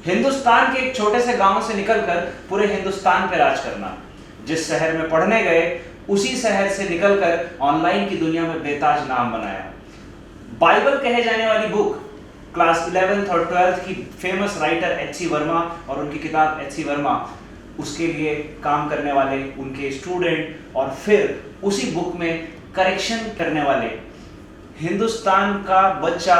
हिंदुस्तान के एक छोटे से गांव से निकलकर पूरे हिंदुस्तान पे राज करना। जिस शहर में पढ़ने गए उसी शहर से निकलकर ऑनलाइन की दुनिया में बेताज नाम बनाया। बाइबल कहे जाने वाली बुक क्लास 11th और 12th की फेमस राइटर एच.सी. वर्मा और उनकी किताब एच.सी. वर्मा, उसके लिए काम करने वाले उनके स्टूडेंट और फिर उसी बुक में करेक्शन करने वाले। हिंदुस्तान का बच्चा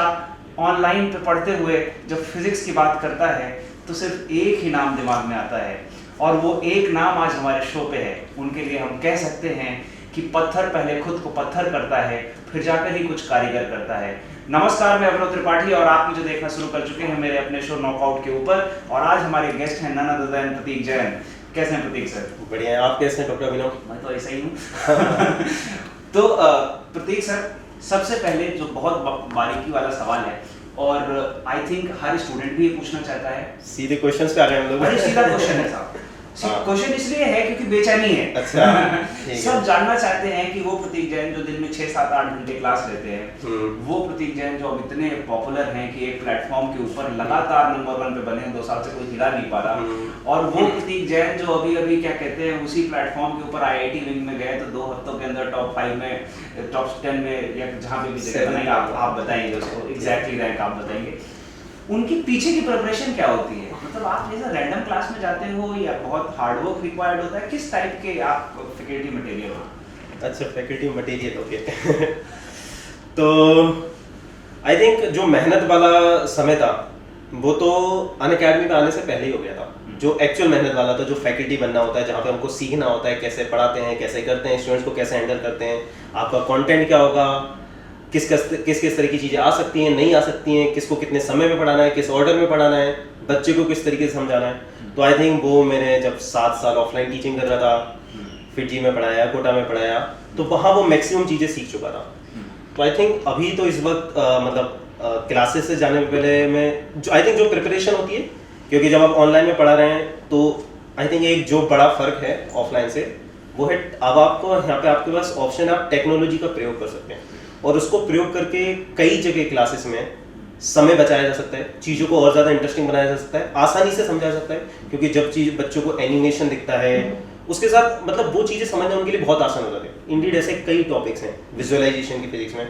ऑनलाइन पे पढ़ते हुए जब फिजिक्स की बात करता है तो सिर्फ एक ही नाम दिमाग में आता है और वो एक नाम आज हमारे शो पे है। उनके लिए हम कह सकते हैं कि पत्थर पहले खुद को पत्थर करता है, फिर जाकर ही कुछ कारीगर करता है। नमस्कार, मैं अभिनव त्रिपाठी और आप मुझे देखना शुरू कर चुके हैं मेरे अपने शो नॉकआउट के ऊपर। और आज हमारे गेस्ट हैं नन अदर देन प्रतीक जैन। कैसे हैं प्रतीक सर? बढ़िया है, आप कैसे हैं डॉक्टर अभिनव? मैं तो ऐसा ही हूँ। तो प्रतीक सर, सबसे पहले जो बहुत बारीकी वाला सवाल है और आई थिंक हर स्टूडेंट भी ये पूछना चाहता है। सीधे क्वेश्चंस पे आ गए हम लोग। अरे सीधा क्वेश्चन है साहब। क्वेश्चन इसलिए है क्योंकि बेचैनी है। अच्छा, सब जानना चाहते हैं कि वो प्रतीक जैन जो दिन में 6-7-8 घंटे क्लास लेते हैं, वो प्रतीक जैन जो अब इतने पॉपुलर हैं कि एक प्लेटफॉर्म के ऊपर लगातार नंबर 1 पे बने, 2 साल से कोई हिला नहीं पा रहा, और वो प्रतीक जैन जो अभी अभी क्या कहते हैं उसी प्लेटफॉर्म के ऊपर IIT विंग में गए तो 2 हफ्तों के अंदर टॉप 5 में, टॉप 10 में या जहाँ पे भी जगह बनाई आप बताएंगे उसको एग्जैक्टली रैंक आप बताएंगे। उनके पीछे की प्रिपरेशन क्या होती है? मतलब आप जैसे रैंडम क्लास में जाते हो या बहुत हार्ड वर्क रिक्वायर्ड होता है? किस टाइप के आप फैकल्टी मटेरियल हो? अच्छा, फैकल्टी मटेरियल, ओके। तो आई थिंक जो मेहनत वाला समय था वो तो अनअकैडमी पे आने से पहले ही हो गया था। जो एक्चुअल मेहनत वाला था, जो फैकल्टी बनना होता है, जहाँ पे हमको सीखना होता है कैसे पढ़ाते हैं, कैसे करते हैं, स्टूडेंट्स को कैसे हैंडल करते हैं, आपका कंटेंट क्या होगा, किस किस तरह की चीज़ें आ सकती हैं, नहीं आ सकती हैं, किसको कितने समय में पढ़ाना है, किस ऑर्डर में पढ़ाना है, बच्चे को किस तरीके से समझाना है। तो आई थिंक वो मैंने जब 7 साल ऑफलाइन टीचिंग कर रहा था, फिजी में पढ़ाया, कोटा में पढ़ाया, तो वहाँ वो मैक्सिमम चीज़ें सीख चुका था। तो आई थिंक अभी तो इस वक्त मतलब क्लासेस से जाने से पहले मैं जो आई थिंक जो प्रिपरेशन होती है, क्योंकि जब आप ऑनलाइन में पढ़ा रहे हैं तो आई थिंक एक जो बड़ा फ़र्क है ऑफलाइन से वो है अब आपको यहाँ पे आपके पास ऑप्शन है, आप टेक्नोलॉजी का प्रयोग कर सकते हैं और उसको प्रयोग करके कई जगह क्लासेस में समय बचाया जा सकता है, चीज़ों को और ज़्यादा इंटरेस्टिंग बनाया जा सकता है, आसानी से समझा जा सकता है। क्योंकि जब चीज़ बच्चों को एनिमेशन दिखता है उसके साथ मतलब वो चीज़ें समझना उनके लिए बहुत आसान हो जाती है। इंडीड ऐसे कई टॉपिक्स हैं विजुअलाइजेशन की फिजिक्स में,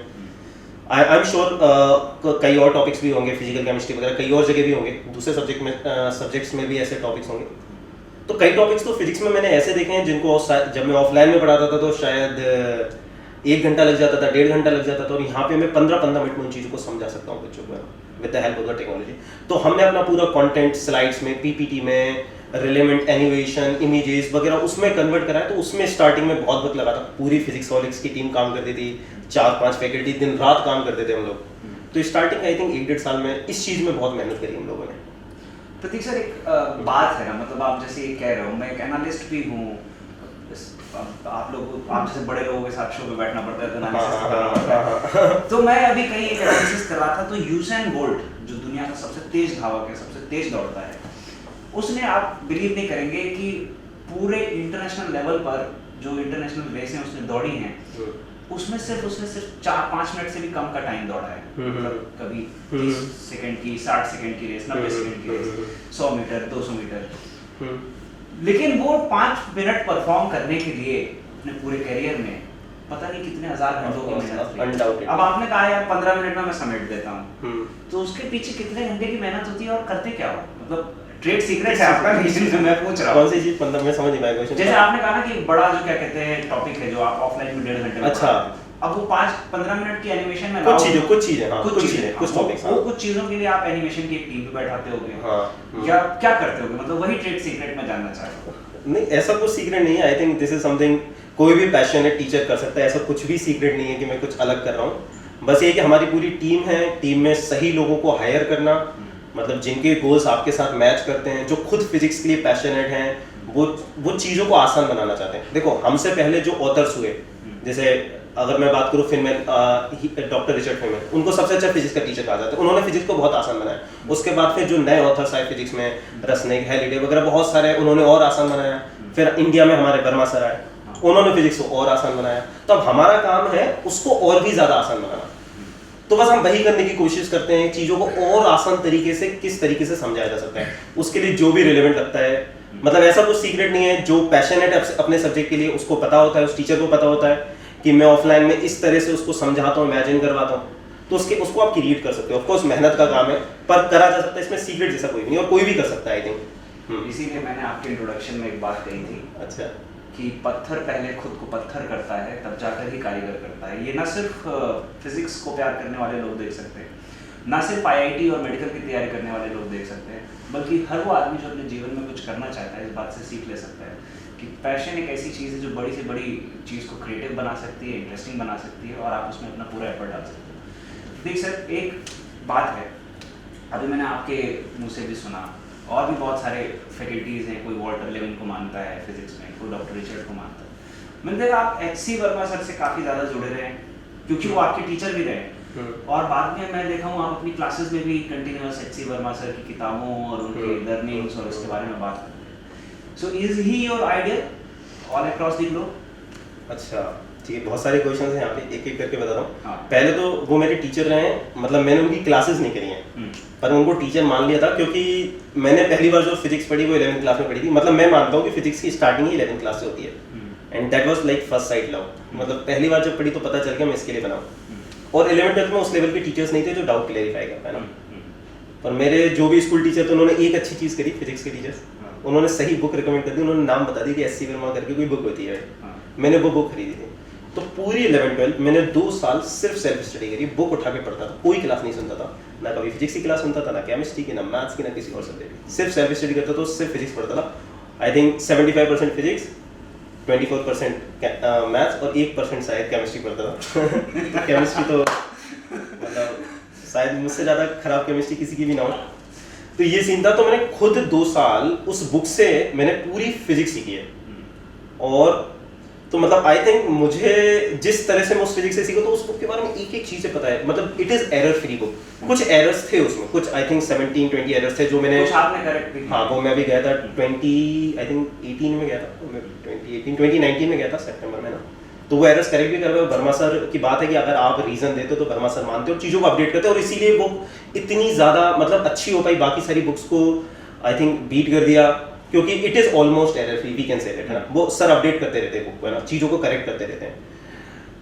आई एम श्योर कई और टॉपिक्स भी होंगे, फिजिकल केमिस्ट्री वगैरह कई और जगह भी होंगे, दूसरे सब्जेक्ट्स में भी ऐसे टॉपिक्स होंगे। तो कई टॉपिक्स तो फिजिक्स में मैंने ऐसे देखे हैं जिनको जब मैं ऑफलाइन में पढ़ाता था तो शायद 1 घंटा लग जाता था, 1.5 घंटा लग जाता था, और यहाँ पे मैं 15-15 मिनट में उन चीज़ों को समझा सकता हूँ बच्चों को with the help of the technology. तो हमने अपना पूरा कंटेंट स्लाइड्स में, पीपीटी में, रिलेवेंट एनिमेशन, इमेजेस वगैरह उसमें कन्वर्ट कराया। तो उसमें स्टार्टिंग में बहुत वक्त लगा था, पूरी फिजिक्सॉलिक्स की टीम काम करती थी, 4-5 फैकल्टी दिन रात काम करते थे हम लोग। तो स्टार्टिंग आई थिंक 1-1.5 साल में इस चीज़ में बहुत मेहनत करी हम लोगों ने। प्रतीक सर, एक बात है, मतलब आप जैसे ये कह रहे हो, मैं एक एनालिस्ट भी हूँ, आप जैसे बड़े लोगों के साथ शो पे बैठना पड़ता है तो एनालिसिस करना पड़ता है। तो मैं अभी कहीं एक एनालिसिस कर रहा था तो यूसेन बोल्ट जो दुनिया का सबसे तेज धावक है, सबसे तेज दौड़ता है, उसने, आप बिलीव नहीं करेंगे कि पूरे इंटरनेशनल लेवल पर जो इंटरनेशनल रेस हैं उसने दौड़ी हैं, उसने सिर्फ 4-5 मिनट से भी कम का टाइम दौड़ा है। मतलब कभी 30 सेकंड की, 60 सेकंड की रेस, 90 सेकंड की रेस, 100 मीटर, 200 मीटर, लेकिन वो 5 मिनट परफॉर्म करने के लिए अपने पूरे करियर में पता नहीं कितने हजार घंटों की मेहनत की। अब आपने कहा यार 15 मिनट में मैं समेट देता हूँ, तो उसके पीछे कितने घंटे की मेहनत होती है और करते क्या हो? मतलब ट्रेड सीक्रेट है आपका, इसलिए मैं पूछ रहा हूँ। कौन सी चीज 15 में समझ नहीं आया क्वेश्चन? जैसे आपने कहा ना कि बड़ा जो क्या कहते हैं टॉपिक है जो आप ऑफलाइन में 1.5 घंटे में, अच्छा, अब वो 5-15 मिनट की एनिमेशन में कुछ चीजें कुछ टॉपिक्स, वो कुछ चीजों के लिए आप एनिमेशन की एक टीम पे बैठाते होगे या क्या करते होगे? मतलब वही ट्रेड सीक्रेट में जानना चाहता हूँ। नहीं, ऐसा कुछ सीक्रेट नहीं है। I think this is something कोई भी पैशनेट टीचर कर सकता है। ऐसा कुछ भी सीक्रेट नहीं है कि मैं कुछ अलग कर रहा हूँ। बस ये कि हमारी पूरी टीम है, टीम में सही लोगों को हायर करना, मतलब जिनके गोल्स आपके साथ मैच करते हैं, जो खुद फिजिक्स के लिए पैशनेट हैं, वो चीज़ों को आसान बनाना चाहते हैं। देखो, हमसे पहले जो ऑथर्स हुए, जैसे अगर मैं बात करूँ फिनमैन, डॉक्टर रिचर्ड फिनमैन, उनको सबसे अच्छा फिजिक्स का टीचर कहा जाता है। उन्होंने फिजिक्स को बहुत आसान बनाया। उसके बाद फिर जो नए ऑथर्स आए फिजिक्स में, रसनिक, हैलिडे वगैरह बहुत सारे, उन्होंने और आसान बनाया। फिर इंडिया में हमारे वर्मा सर आए, उन्होंने फिजिक्स को और आसान बनाया। तो अब हमारा काम है उसको और भी ज़्यादा आसान बनाना। तो बस हम वही करने की कोशिश करते हैं, चीज़ों को और आसान तरीके से किस तरीके से समझाया जा सकता है, उसके लिए जो भी रिलेवेंट लगता है। मतलब ऐसा कुछ सीक्रेट नहीं है, जो पैशनेट है अपने सब्जेक्ट के लिए उसको पता होता है, उस टीचर को पता होता है कि मैं ऑफलाइन में इस तरह से उसको समझाता हूँ, इमेजिन करवाता हूँ, तो उसको आप क्रिएट कर सकते हो। ऑफकोर्स मेहनत का काम है, पर करा जा सकता है, इसमें सीक्रेट जैसा कोई नहीं, और कोई भी कर सकता है आई थिंक। इसीलिए मैंने आपके इंट्रोडक्शन में एक बात कही थी। अच्छा। कि पत्थर पहले खुद को पत्थर करता है, तब जाकर ही कारीगर करता है। ये ना सिर्फ फिजिक्स को प्यार करने वाले लोग देख सकते हैं, ना सिर्फ आईआईटी और मेडिकल की तैयारी करने वाले लोग देख सकते हैं, बल्कि हर वो आदमी जो अपने जीवन में कुछ करना चाहता है इस बात से सीख ले सकता है कि पैशन एक ऐसी चीज़ है जो बड़ी से बड़ी चीज़ को क्रिएटिव बना सकती है, इंटरेस्टिंग बना सकती है, और आप उसमें अपना पूरा एफर्ट डाल सकते हो। देख सर, एक बात है, अभी मैंने आपके मुँह से भी सुना, और भी बहुत सारे फैकल्टीज़ हैं, कोई वॉल्टर लेवन को मानता है फिजिक्स में, कोई डॉक्टर रिचर्ड को मानता है। मैंने देखा आप एच.सी. वर्मा सर से काफ़ी ज़्यादा जुड़े रहे हैं, क्योंकि वो आपके टीचर भी रहे, और बाद में मैं देखा हूँ आप अपनी क्लासेस में भी कंटिन्यूअस एच.सी. वर्मा सर की किताबों और उनके लर्निंग्स और उसके बारे में बात करते हैं। So is he your ideal all across the globe? अच्छा ठीक है, बहुत सारे क्वेश्चन हैं यहाँ पे, एक एक करके बताता हूँ। हाँ। पहले तो वो मेरे टीचर रहे हैं, मतलब मैंने उनकी क्लासेस नहीं करी हैं, पर उनको टीचर मान लिया था, क्योंकि मैंने पहली बार जो फिजिक्स पढ़ी वो 11th क्लास में पढ़ी थी। मतलब मैं मानता हूँ कि फिजिक्स की स्टार्टिंग ही 11th क्लास से होती है, and that was like first sight love. मतलब पहली बार जब पढ़ी तो पता चल गया मैं इसके लिए बना हूँ। और 11th 12th में उस लेवल के टीचर्स नहीं थे जो डाउट क्लेरिफाई कर पाए ना, पर मेरे जो भी स्कूल टीचर थे उन्होंने एक अच्छी चीज़ करी, फिजिक्स के टीचर्स, उन्होंने सही बुक रिकमेंड कर दी, उन्होंने नाम बता दी कि एस.सी. वर्मा करके कोई बुक होती है। मैंने वो बुक खरीदी थी, तो पूरी 11th 12th मैंने 2 साल सिर्फ सेल्फ स्टडी करी, बुक उठा के पढ़ता था, कोई क्लास नहीं सुनता था, ना कभी फिजिक्स की क्लास सुनता था, ना केमिस्ट्री की, ना मैथ्स की, ना किसी और सब्जेक्ट की, सिर्फ सेल्फ स्टडी करता था, सिर्फ फिजिक्स पढ़ता था। आई थिंक 75% फिजिक्स, 24% मैथ्स और 1% शायद केमिस्ट्री पढ़ता था। केमिस्ट्री तो मतलब शायद मुझसे ज़्यादा खराब केमिस्ट्री किसी की भी ना हो। तो ये सीन था, तो मैंने खुद 2 साल उस बुक से मैंने पूरी फिजिक्स सीखी है। और तो मतलब आई थिंक मुझे जिस तरह से मैं उस फिजिक्स से सीखा, तो उस बुक के बारे में एक एक चीज़ पता है। मतलब it is error free book. कुछ एरर्स थे उसमें, कुछ आई थिंक 17-20 एरर्स थे जो मैंने, कुछ आपने करेक्ट भी। हाँ वो मैं भी गया था 2018 में गया था, मैं 2019 में गया था सितंबर में ना, तो वो एरर्स करेक्ट भी कर रहे हो। वर्मा सर की बात है कि अगर आप रीजन देते हो तो वर्मा सर मानते हो, चीज़ों को अपडेट करते हो, और इसीलिए बुक इतनी ज़्यादा मतलब अच्छी हो पाई, बाकी सारी बुक्स को आई थिंक बीट कर दिया, क्योंकि it is almost error free, we can say it, है ना। वो सर अपडेट करते रहते हैं बुक को, है ना, चीज़ों को करेक्ट करते रहते हैं।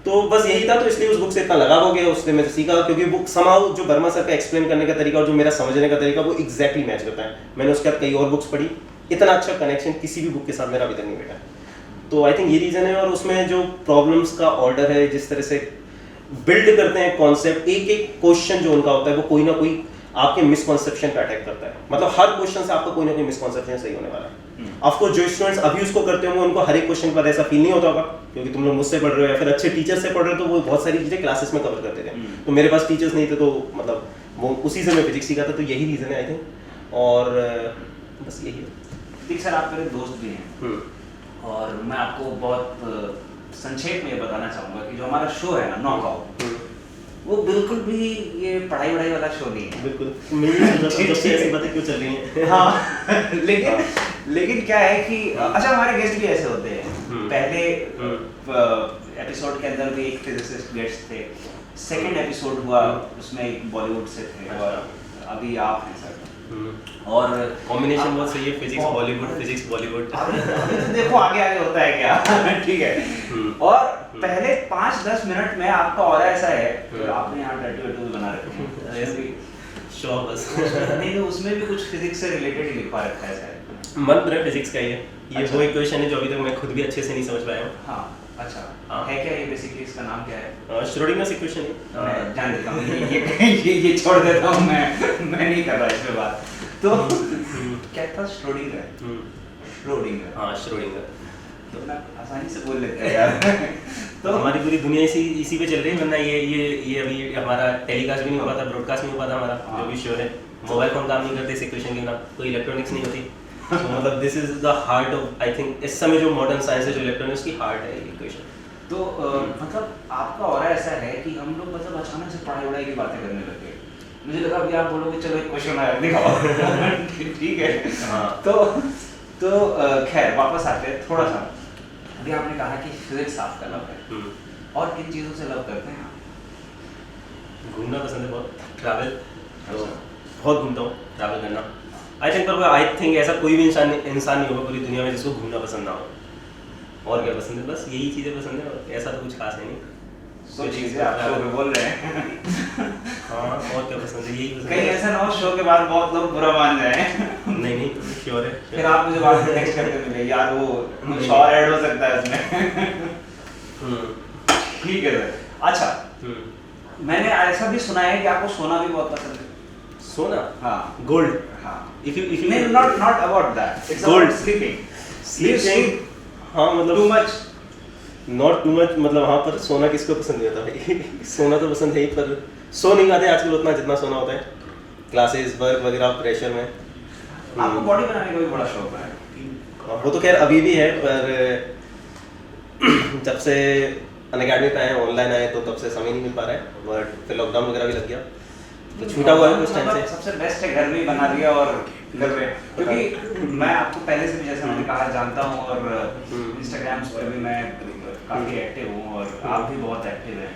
तो बस यही था, तो इसलिए उस बुक से इतना लगाव हो गया, उसने मैंने सीखा, क्योंकि बुक समाउ जो वर्मा सर का एक्सप्लेन करने का तरीका और जो मेरा समझने का तरीका वो एग्जैक्टली मैच करता है। मैंने उसके बाद कई और बुक्स पढ़ी, इतना अच्छा कनेक्शन किसी भी बुक के साथ मेरा अभी तक नहीं बैठा। तो आई थिंक ये रीज़न है। और उसमें जो प्रॉब्लम्स का ऑर्डर है, जिस तरह से बिल्ड करते हैं कॉन्सेप्ट, एक एक क्वेश्चन जो उनका होता है वो कोई ना कोई आपके मिसकॉन्सेप्शन पे अटैक करता है। मतलब हर क्वेश्चन से आपका कोई ना कोई मिसकॉन्सेप्शन सही होने वाला है। ऑफकोर्स जो स्टूडेंट्स अभी उसको करते होंगे उनको हर एक क्वेश्चन पर ऐसा फील नहीं होता होगा, क्योंकि तुम लोग मुझसे पढ़ रहे हो या फिर अच्छे टीचर से पढ़ रहे हो, तो वो बहुत सारी चीज़ें क्लासेस में कवर करते थे। तो मेरे पास टीचर्स नहीं थे, तो मतलब वो उसी से मैं फिजिक्स सीखा था। तो यही रीज़न है आई थिंक, और बस यही है। ठीक सर, आप मेरे दोस्त भी हैं, और मैं आपको बहुत संक्षेप में ये बताना चाहूँगा कि जो हमारा शो है ना, नॉकआउट, वो बिल्कुल भी ये पढ़ाई वढ़ाई वाला शो नहीं है। बिल्कुल ऐसी बातें क्यों चल रही हैं। हाँ लेकिन क्या है कि अच्छा, हमारे गेस्ट भी ऐसे होते हैं। पहले एपिसोड के अंदर भी एक फिजिसिस्ट गेस्ट थे, सेकंड एपिसोड हुआ उसमें एक बॉलीवुड से थे, और अभी आप हैं सर। और कॉम्बिनेशन बहुत सही है, फिजिक्स बॉलीवुड, फिजिक्स बॉलीवुड। देखो आगे आगे होता है क्या। ठीक है। और पहले 5-10 मिनट में आपका और ऐसा है कि आपने यहाँ टैटू भी बना रखे हैं, शो बस नहीं तो उसमें भी कुछ फिजिक्स से रिलेटेड ही लिखवा रखा है शायद। मन रहा फिजिक्स का ये अच्छा। वो इक्वेशन है जो अभी तक मैं खुद भी अच्छे से नहीं समझ पाया हूँ। हाँ अच्छा, हाँ। है क्या ये बेसिकली, इसका नाम क्या है? श्रोडिंगर इक्वेशन है। मैं जान देता हूँ, ये छोड़ देता हूँ, मैं नहीं कर रहा इस पे बात। तो क्या था? श्रोडिंगर। हाँ श्रोडिंगर, तो ना आसानी से बोल लेते हैं यार। तो हमारी पूरी दुनिया इसी पे चल रही है, वरना ये अभी हमारा टेलीकास्ट भी नहीं हो पाता, ब्रॉडकास्ट नहीं हो पाता हमारा जो भी शो है। मोबाइल फोन काम नहीं करते इस इक्वेशन के बिना, कोई इलेक्ट्रॉनिक्स नहीं होती। तो मतलब this is the heart of, I think इस समय जो मॉडर्न साइंस है, जो इलेक्ट्रॉनिक्स की हार्ट है इक्वेशन। तो मतलब आपका और ऐसा है कि हम लोग मतलब अचानक से पढ़ाई वढ़ाई की बातें करने लगे। मुझे लगा अभी आप बोलोगे चलो एक क्वेश्चन आया दिखाओ। ठीक है। हाँ। तो खैर वापस आते हैं थोड़ा सा। अभी आपने कहा कि फिजिक्स आपका लव है, और किन चीज़ों से लव करते हैं आप? घूमना पसंद है बहुत, ट्रैवल तो बहुत घूमता हूँ, ट्रैवल करना। आई थिंक ऐसा कोई भी इंसान नहीं होगा पूरी दुनिया में जिसको घूमना पसंद ना हो। और क्या पसंद है, बस यही चीज़ें पसंद है, और ऐसा तो कुछ खास है नहीं। सो चीजें आप शो में बोल रहे हैं। हाँ, और क्या पसंद है, यही पसंद कहीं है। ऐसा ना हो शो के बाद बहुत लोग बुरा मान जाए। नहीं श्योर है। फिर आप मुझे बाद में टेक्स्ट करके मिले यार वो कुछ और ऐड हो सकता है उसमें। ठीक है सर। अच्छा, मैंने ऐसा भी सुना है कि आपको सोना भी बहुत पसंद है। सोना? हाँ, गोल्ड। हाँ। If you नहीं, not about that. It's Gold. about sleeping. Sleeping? हाँ मतलब Too much. Not too much, मतलब हाँ, पर सोना किसको पसंद नहीं होता भाई। सोना तो पसंद है ही, पर सो नहीं पाते आजकल उतना जितना सोना होता है, क्लासेस वर्क वगैरह प्रेशर में। आपको बॉडी बनाने का भी बड़ा शौक है। हाँ, वो तो खैर अभी भी है, पर जब से अनअकैडमी पे आए, ऑनलाइन आए, तो तब से समय नहीं मिल पा रहा है। बट फिर लॉकडाउन वगैरह भी लग गया तो छूटा हुआ है कुछ टाइम से। सबसे बेस्ट है घर में ही बना दिया और घर में, क्योंकि मैं आपको पहले से भी जैसे मैंने कहा जानता हूँ, और इंस्टाग्राम पर भी मैं काफ़ी एक्टिव हूँ और आप भी बहुत एक्टिव हैं।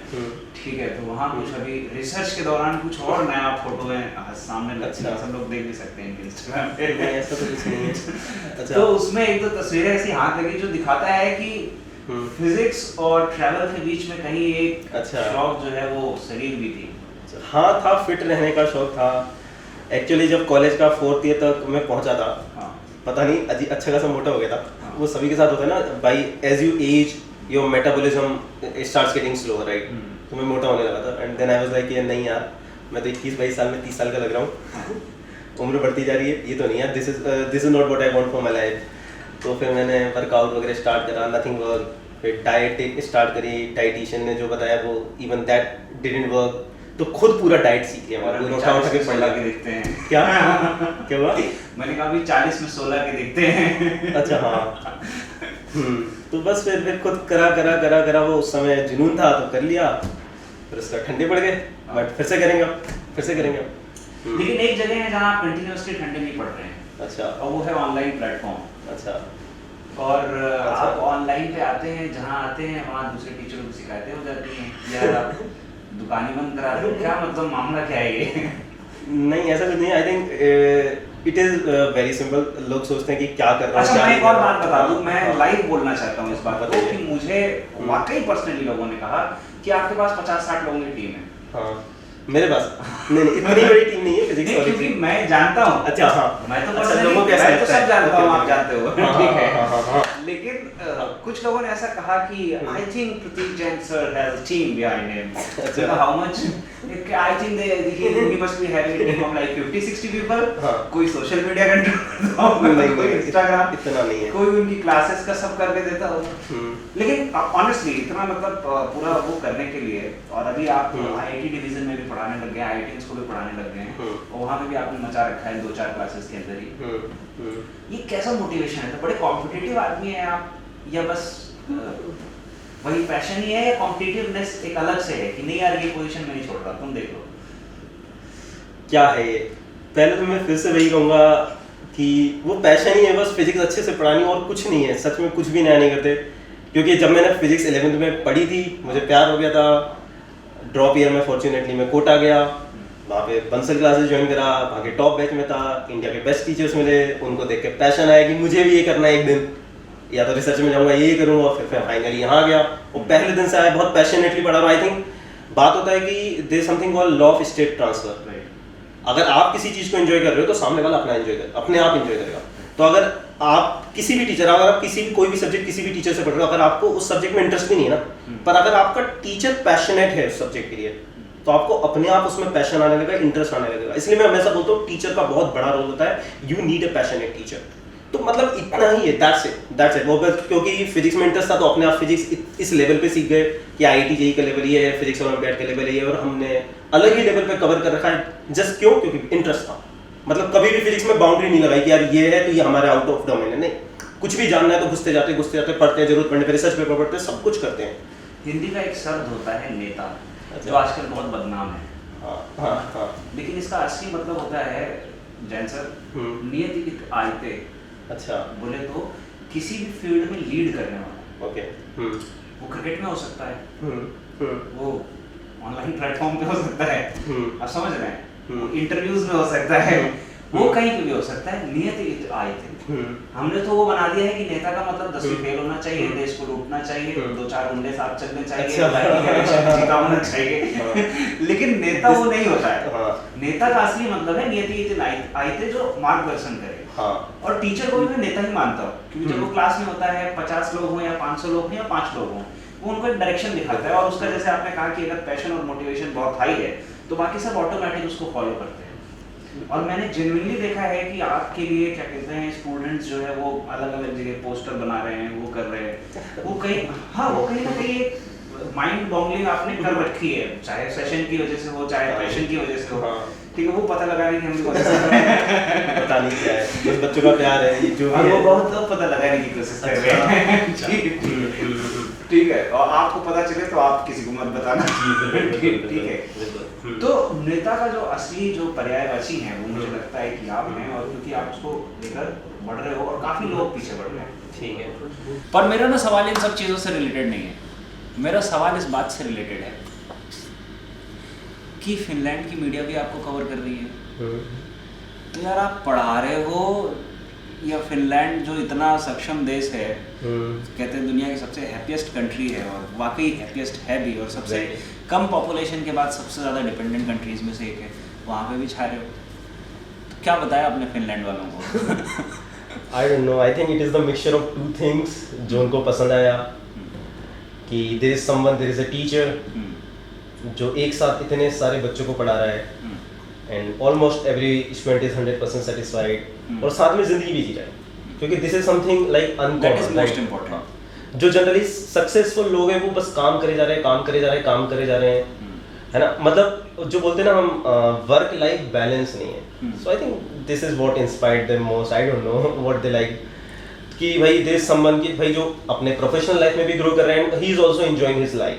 ठीक है, तो वहाँ कुछ अभी रिसर्च के दौरान कुछ और नया फोटो है सामने लगती है, सब लोग देख भी सकते हैं इंस्टाग्राम पे। ऐसा तो कुछ नहीं है। अच्छा, तो उसमें एक दो तस्वीरें ऐसी हाथ लगी जो दिखाता है कि फिजिक्स और ट्रैवल के बीच में कहीं एक शौक जो है वो शरीर भी थी। हाँ था, फिट रहने का शौक था एक्चुअली। जब कॉलेज का 4th ईयर तक मैं पहुंचा था, पता नहीं अच्छा खासा मोटा हो गया था। वो सभी के साथ होता है ना, by as you age your metabolism starts getting slow, right. तो मैं मोटा होने लगा था, and then I was like नहीं यार, मैं तो 21-22 साल में 30 साल का लग रहा हूँ। उम्र बढ़ती जा रही है, ये तो नहीं है, this is not what I want for my life. तो फिर मैंने वर्कआउट वगैरह स्टार्ट करा, नथिंग वर्क। फिर डाइट स्टार्ट करी, डाइटिशियन ने जो बताया वो इवन दैट डिडंट वर्क, तो खुद पूरा डाइट सीख लिया। और उठा के 16 के दिखते हैं। क्या क्या हुआ? मैंने कहा अभी 40 में 16 के दिखते हैं। अच्छा, हाँ। तो बस फिर खुद करा वो उस समय जुनून था तो कर लिया, फिर उसका ठंडे पड़ गए, बट फिर से करेंगे। लेकिन एक जगह है जहाँ आप कंटिन्यूअसली ठंडे नहीं पड़ रहे हैं। अच्छा। और वो है ऑनलाइन प्लेटफॉर्म। अच्छा। और आप ऑनलाइन पे आते हैं, जहाँ आते हैं वहाँ दूसरे टीचरों को शिकायतें हो जाती हैं, यार आप दुकान ही बंद करा रहे हो, क्या मतलब मामला क्या है ये? नहीं, ऐसा कुछ नहीं है। I think it is very simple. लोग सोचते हैं कि क्या कर रहा हूँ। अच्छा, मैं एक और बात बता दूं, मैं लाइव बोलना चाहता हूँ इस बात को, कि मुझे वाकई पर्सनली लोगों ने कहा कि आपके पास 50-60 लोगों की टीम है। हाँ, मेरे पास नहीं इतनी बड़ी टीम नहीं है फिजिक्स वाली, क्योंकि मैं जानता हूँ। अच्छा, हाँ, मैं तो लोगों के मैं तो सब जानता हूँ, आप okay. जानते हो। हाँ, ठीक है। हाँ। लेकिन कुछ लोगों ने ऐसा कहा कि I think Prateek Jain sir has a team behind him. अच्छा, how much? I think he must be having a team of like 50-60 people। कोई सोशल मीडिया कंट्रोल, कोई इंस्टाग्राम, इतना नहीं है, कोई उनकी क्लासेस का सब करके देता हो। लेकिन ऑनेस्टली इतना मतलब पूरा वो करने के लिए, और अभी आप आईआईटी डिवीजन में भी पढ़ाने लग गए, आईआईटीएंस को भी पढ़ाने लग गए हैं, और वहाँ पे भी आपने मचा रखा है 2-4 क्लासेस के अंदर ही। ये कैसा मोटिवेशन है? तो बड़े कॉम्पिटिटिव आदमी हैं आप, या बस वही पैशन ही है, या कॉम्पिटिटिवनेस एक अलग से है कि नहीं यार ये पोजीशन मैं नहीं छोड़ रहा, तुम देख लो? क्या है ये? पहले तो मैं फिर से वही कहूँगा कि वो पैशन ही है, बस फिजिक्स अच्छे से पढ़ानी, और कुछ नहीं है। सच में कुछ भी नया नहीं करते, क्योंकि जब मैंने फिजिक्स 11th में पढ़ी थी, मुझे प्यार हो गया था। ड्रॉप ईयर में फॉर्चुनेटली मैं कोटा गया, वहाँ पे बंसल क्लासेस ज्वाइन करा, वहाँ के टॉप बैच में था, इंडिया के बेस्ट टीचर्स मिले, उनको देख के पैशन आया कि मुझे भी ये करना है एक दिन, या तो रिसर्च में जाऊँगा, ये करूँगा। फिर फाइनली यहाँ आ गया, और पहले दिन से आया, बहुत पैशनेटली पढ़ा रहा हूँ। आई थिंक बात होता है कि there is something called law of state transfer. अगर आप किसी चीज़ को एंजॉय कर रहे हो तो सामने वाला अपने आप एंजॉय करेगा। तो अगर आप किसी भी टीचर, अगर आप कोई भी सब्जेक्ट किसी भी टीचर से पढ़ रहे हो, अगर आपको उस सब्जेक्ट में इंटरेस्ट भी नहीं है ना, पर अगर आपका टीचर पैशनेट है उस सब्जेक्ट के लिए, तो आपको अपने आप उसमें पैशन आने लगेगा, इंटरेस्ट आने लगेगा। इसलिए मैं हमेशा बोलता हूँ टीचर का बहुत बड़ा रोल होता है, you need a passionate teacher. तो मतलब इतना ही है, दैट्स इट। वो क्योंकि फिजिक्स में इंटरेस्ट था तो अपने आप फिजिक्स इस लेवल पे सीख गए कि आईआईटी जेईई का लेवल ये है, फिजिक्स ओलंपियाड का लेवल ये है, और हमने अलग ही लेवल पे कवर कर रखा है। जस्ट क्यों? क्योंकि इंटरेस्ट था। मतलब कभी भी फिजिक्स में बाउंड्री नहीं लगाई कि यार ये है तो ये हमारे आउट ऑफ डोमेन है, नहीं। कुछ भी जानना है तो घुसते जाते पढ़ते हैं, जरूरत पड़ने पे रिसर्च पेपर पढ़ते हैं, सब कुछ करते हैं। हिंदी का एक शब्द होता है नेता, जो आजकल बहुत बदनाम है। हाँ। लेकिन इसका असली मतलब होता है जैन सर, नियति आयते। अच्छा, बोले तो किसी भी फील्ड में लीड करने वाला। ओके। वो क्रिकेट में हो सकता है, वो ऑनलाइन प्लेटफॉर्म पे हो सकता है, आप समझ रहे हैं, इंटरव्यूज में हो सकता है, वो कहीं पे भी हो सकता है। नियति आए थे, हमने तो वो बना दिया है कि नेता का मतलब 10वीं फेल होना चाहिए, देश को लूटना चाहिए, 2-4 गुंडे साथ चलने चाहिए, इलेक्शन जीता होना चाहिए। लेकिन नेता वो नहीं होता है। नेता का असली मतलब है नियति आए थे जो मार्गदर्शन करे। और टीचर को भी मैं नेता ही मानता हूँ, क्योंकि जब वो क्लास में होता है 50 लोग हों या 500 लोग हों या 5 लोग हों, वो उनको एक डायरेक्शन दिखाता है, और उसका जैसे आपने कहा कि अगर पैशन और मोटिवेशन बहुत हाई है तो बाकी सब ऑटोमेटिक उसको फॉलो करते हैं। और मैंने जेन्युइनली देखा है कि आपके लिए क्या कहते हैं स्टूडेंट्स जो है वो अलग अलग जगह पोस्टर बना रहे हैं, वो कर रहे हैं, वो कहीं वो कहीं ना कहीं माइंड बॉगलिंग आपने कर रखी है, चाहे सेशन की वजह से हो, चाहे पैशन की वजह से हो, ठीक है, वो पता लगाने की हम पता नहीं क्या है, बस बच्चों का प्यार है ये जो भी वो बहुत पता लगाने की कोशिश कर रहे हैं। ठीक है, और आपको पता चले तो आप किसी को मत बताना। ठीक है, तो नेता का जो असली जो पर्यायवाची है वो मुझे लगता है कि आप हैं, और क्योंकि आप उसको लेकर बढ़ रहे हो और काफी लोग पीछे बढ़ रहे हैं। ठीक है, पर मेरा ना सवाल इन सब चीज़ों से रिलेटेड नहीं है, मेरा सवाल इस बात से रिलेटेड है कि फिनलैंड की मीडिया भी आपको कवर कर रही है, तो यार आप पढ़ा रहे हो, या फिनलैंड जो इतना सक्षम देश है, कहते हैं दुनिया की सबसे हैप्पीएस्ट कंट्री है, और वाकई हैप्पीएस्ट है भी, और सबसे कम पॉपुलेशन के बाद सबसे ज़्यादा डिपेंडेंट कंट्रीज में से एक है, वहाँ पे भी छा रहे हो, तो क्या बताया आपने फिनलैंड वालों को? I don't know, I think it is the mixture of 2 things जो उनको पसंद आया, कि there is someone, there is a teacher जो एक साथ इतने सारे बच्चों को पढ़ा रहा है, and almost every student is 100% satisfied, और साथ में जिंदगी भी जी रहा है, क्योंकि this is something like uncommon, most important. जो जनरली सक्सेसफुल लोग हैं वो बस काम करे जा रहे हैं, काम करे जा रहे हैं, काम करे जा रहे हैं, है ना, मतलब जो बोलते हैं ना हम वर्क लाइफ बैलेंस नहीं है। So I think this is what inspired them most, I don't know what they like, कि भाई देयर समवन की भाई जो अपने प्रोफेशनल लाइफ में भी ग्रो कर रहे हैं, he is also enjoying his life.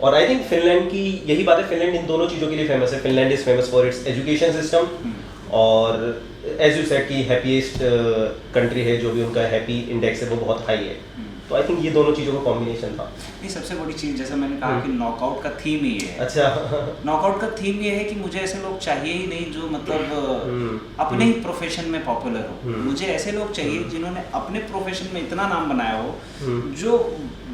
और आई थिंक फिनलैंड की यही बात है, फिनलैंड इन दोनों चीज़ों के लिए फेमस है। Finland is famous for its education system, और एज यू सेड की हैप्पीएस्ट कंट्री है, जो भी उनका हैप्पी इंडेक्स है वो बहुत हाई है। तो आई थिंक ये दोनों चीज़ों का कॉम्बिनेशन था। ये सबसे बड़ी चीज़, जैसे मैंने कहा कि नॉकआउट का थीम ही है। अच्छा, नॉकआउट का थीम ये है कि मुझे ऐसे लोग चाहिए ही नहीं जो मतलब अपने ही प्रोफेशन में पॉपुलर हो, मुझे ऐसे लोग चाहिए जिन्होंने अपने प्रोफेशन में इतना नाम बनाया हो, जो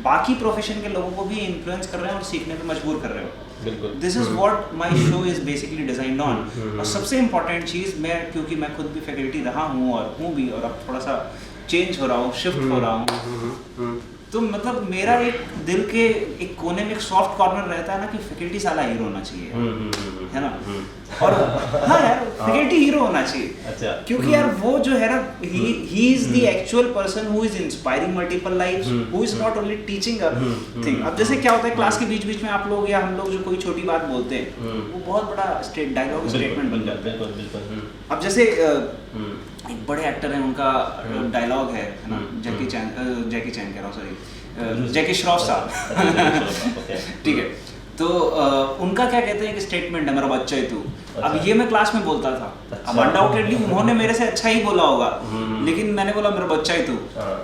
बाकी प्रोफेशन के लोगों को भी इन्फ्लुएंस कर रहे हैं और सीखने पे मजबूर कर रहे हो। बिल्कुल, this is what my show is basically designed on. और सबसे इम्पोर्टेंट चीज़, मैं क्योंकि मैं खुद भी फैकल्टी रहा हूँ और हूँ भी, और अब थोड़ा सा चेंज हो रहा हूँ, शिफ्ट हो रहा हूँ, तो मतलब मेरा एक दिल के एक कोने में एक सॉफ्ट कॉर्नर रहता है ना कि फैकल्टी साला हीरो होना चाहिए, है ना, और हाँ यार फैकल्टी हीरो होना चाहिए। अच्छा, क्योंकि यार वो जो है ना, he is the actual person who is inspiring multiple lives, who is not only teaching a thing. अब जैसे क्या होता है क्लास के बीच बीच में आप लोग या हम लोग जो कोई छोटी बात बोलते हैं, वो बहुत बड़ा डायलॉग स्टेटमेंट बन जाता है। बिल्कुल बिल्कुल। अब जैसे एक बड़े एक्टर हैं, उनका डायलॉग है ना, जैकी चैन कह रहा हूँ, सॉरी, जैकी श्रॉफ साहब, ठीक है, तो उनका क्या कहते हैं कि स्टेटमेंट है, मेरा बच्चा ही तू। अब ये मैं क्लास में बोलता था, अब अनडाउटेडली उन्होंने मेरे से अच्छा ही बोला होगा, लेकिन मैंने बोला मेरा बच्चा ही तू,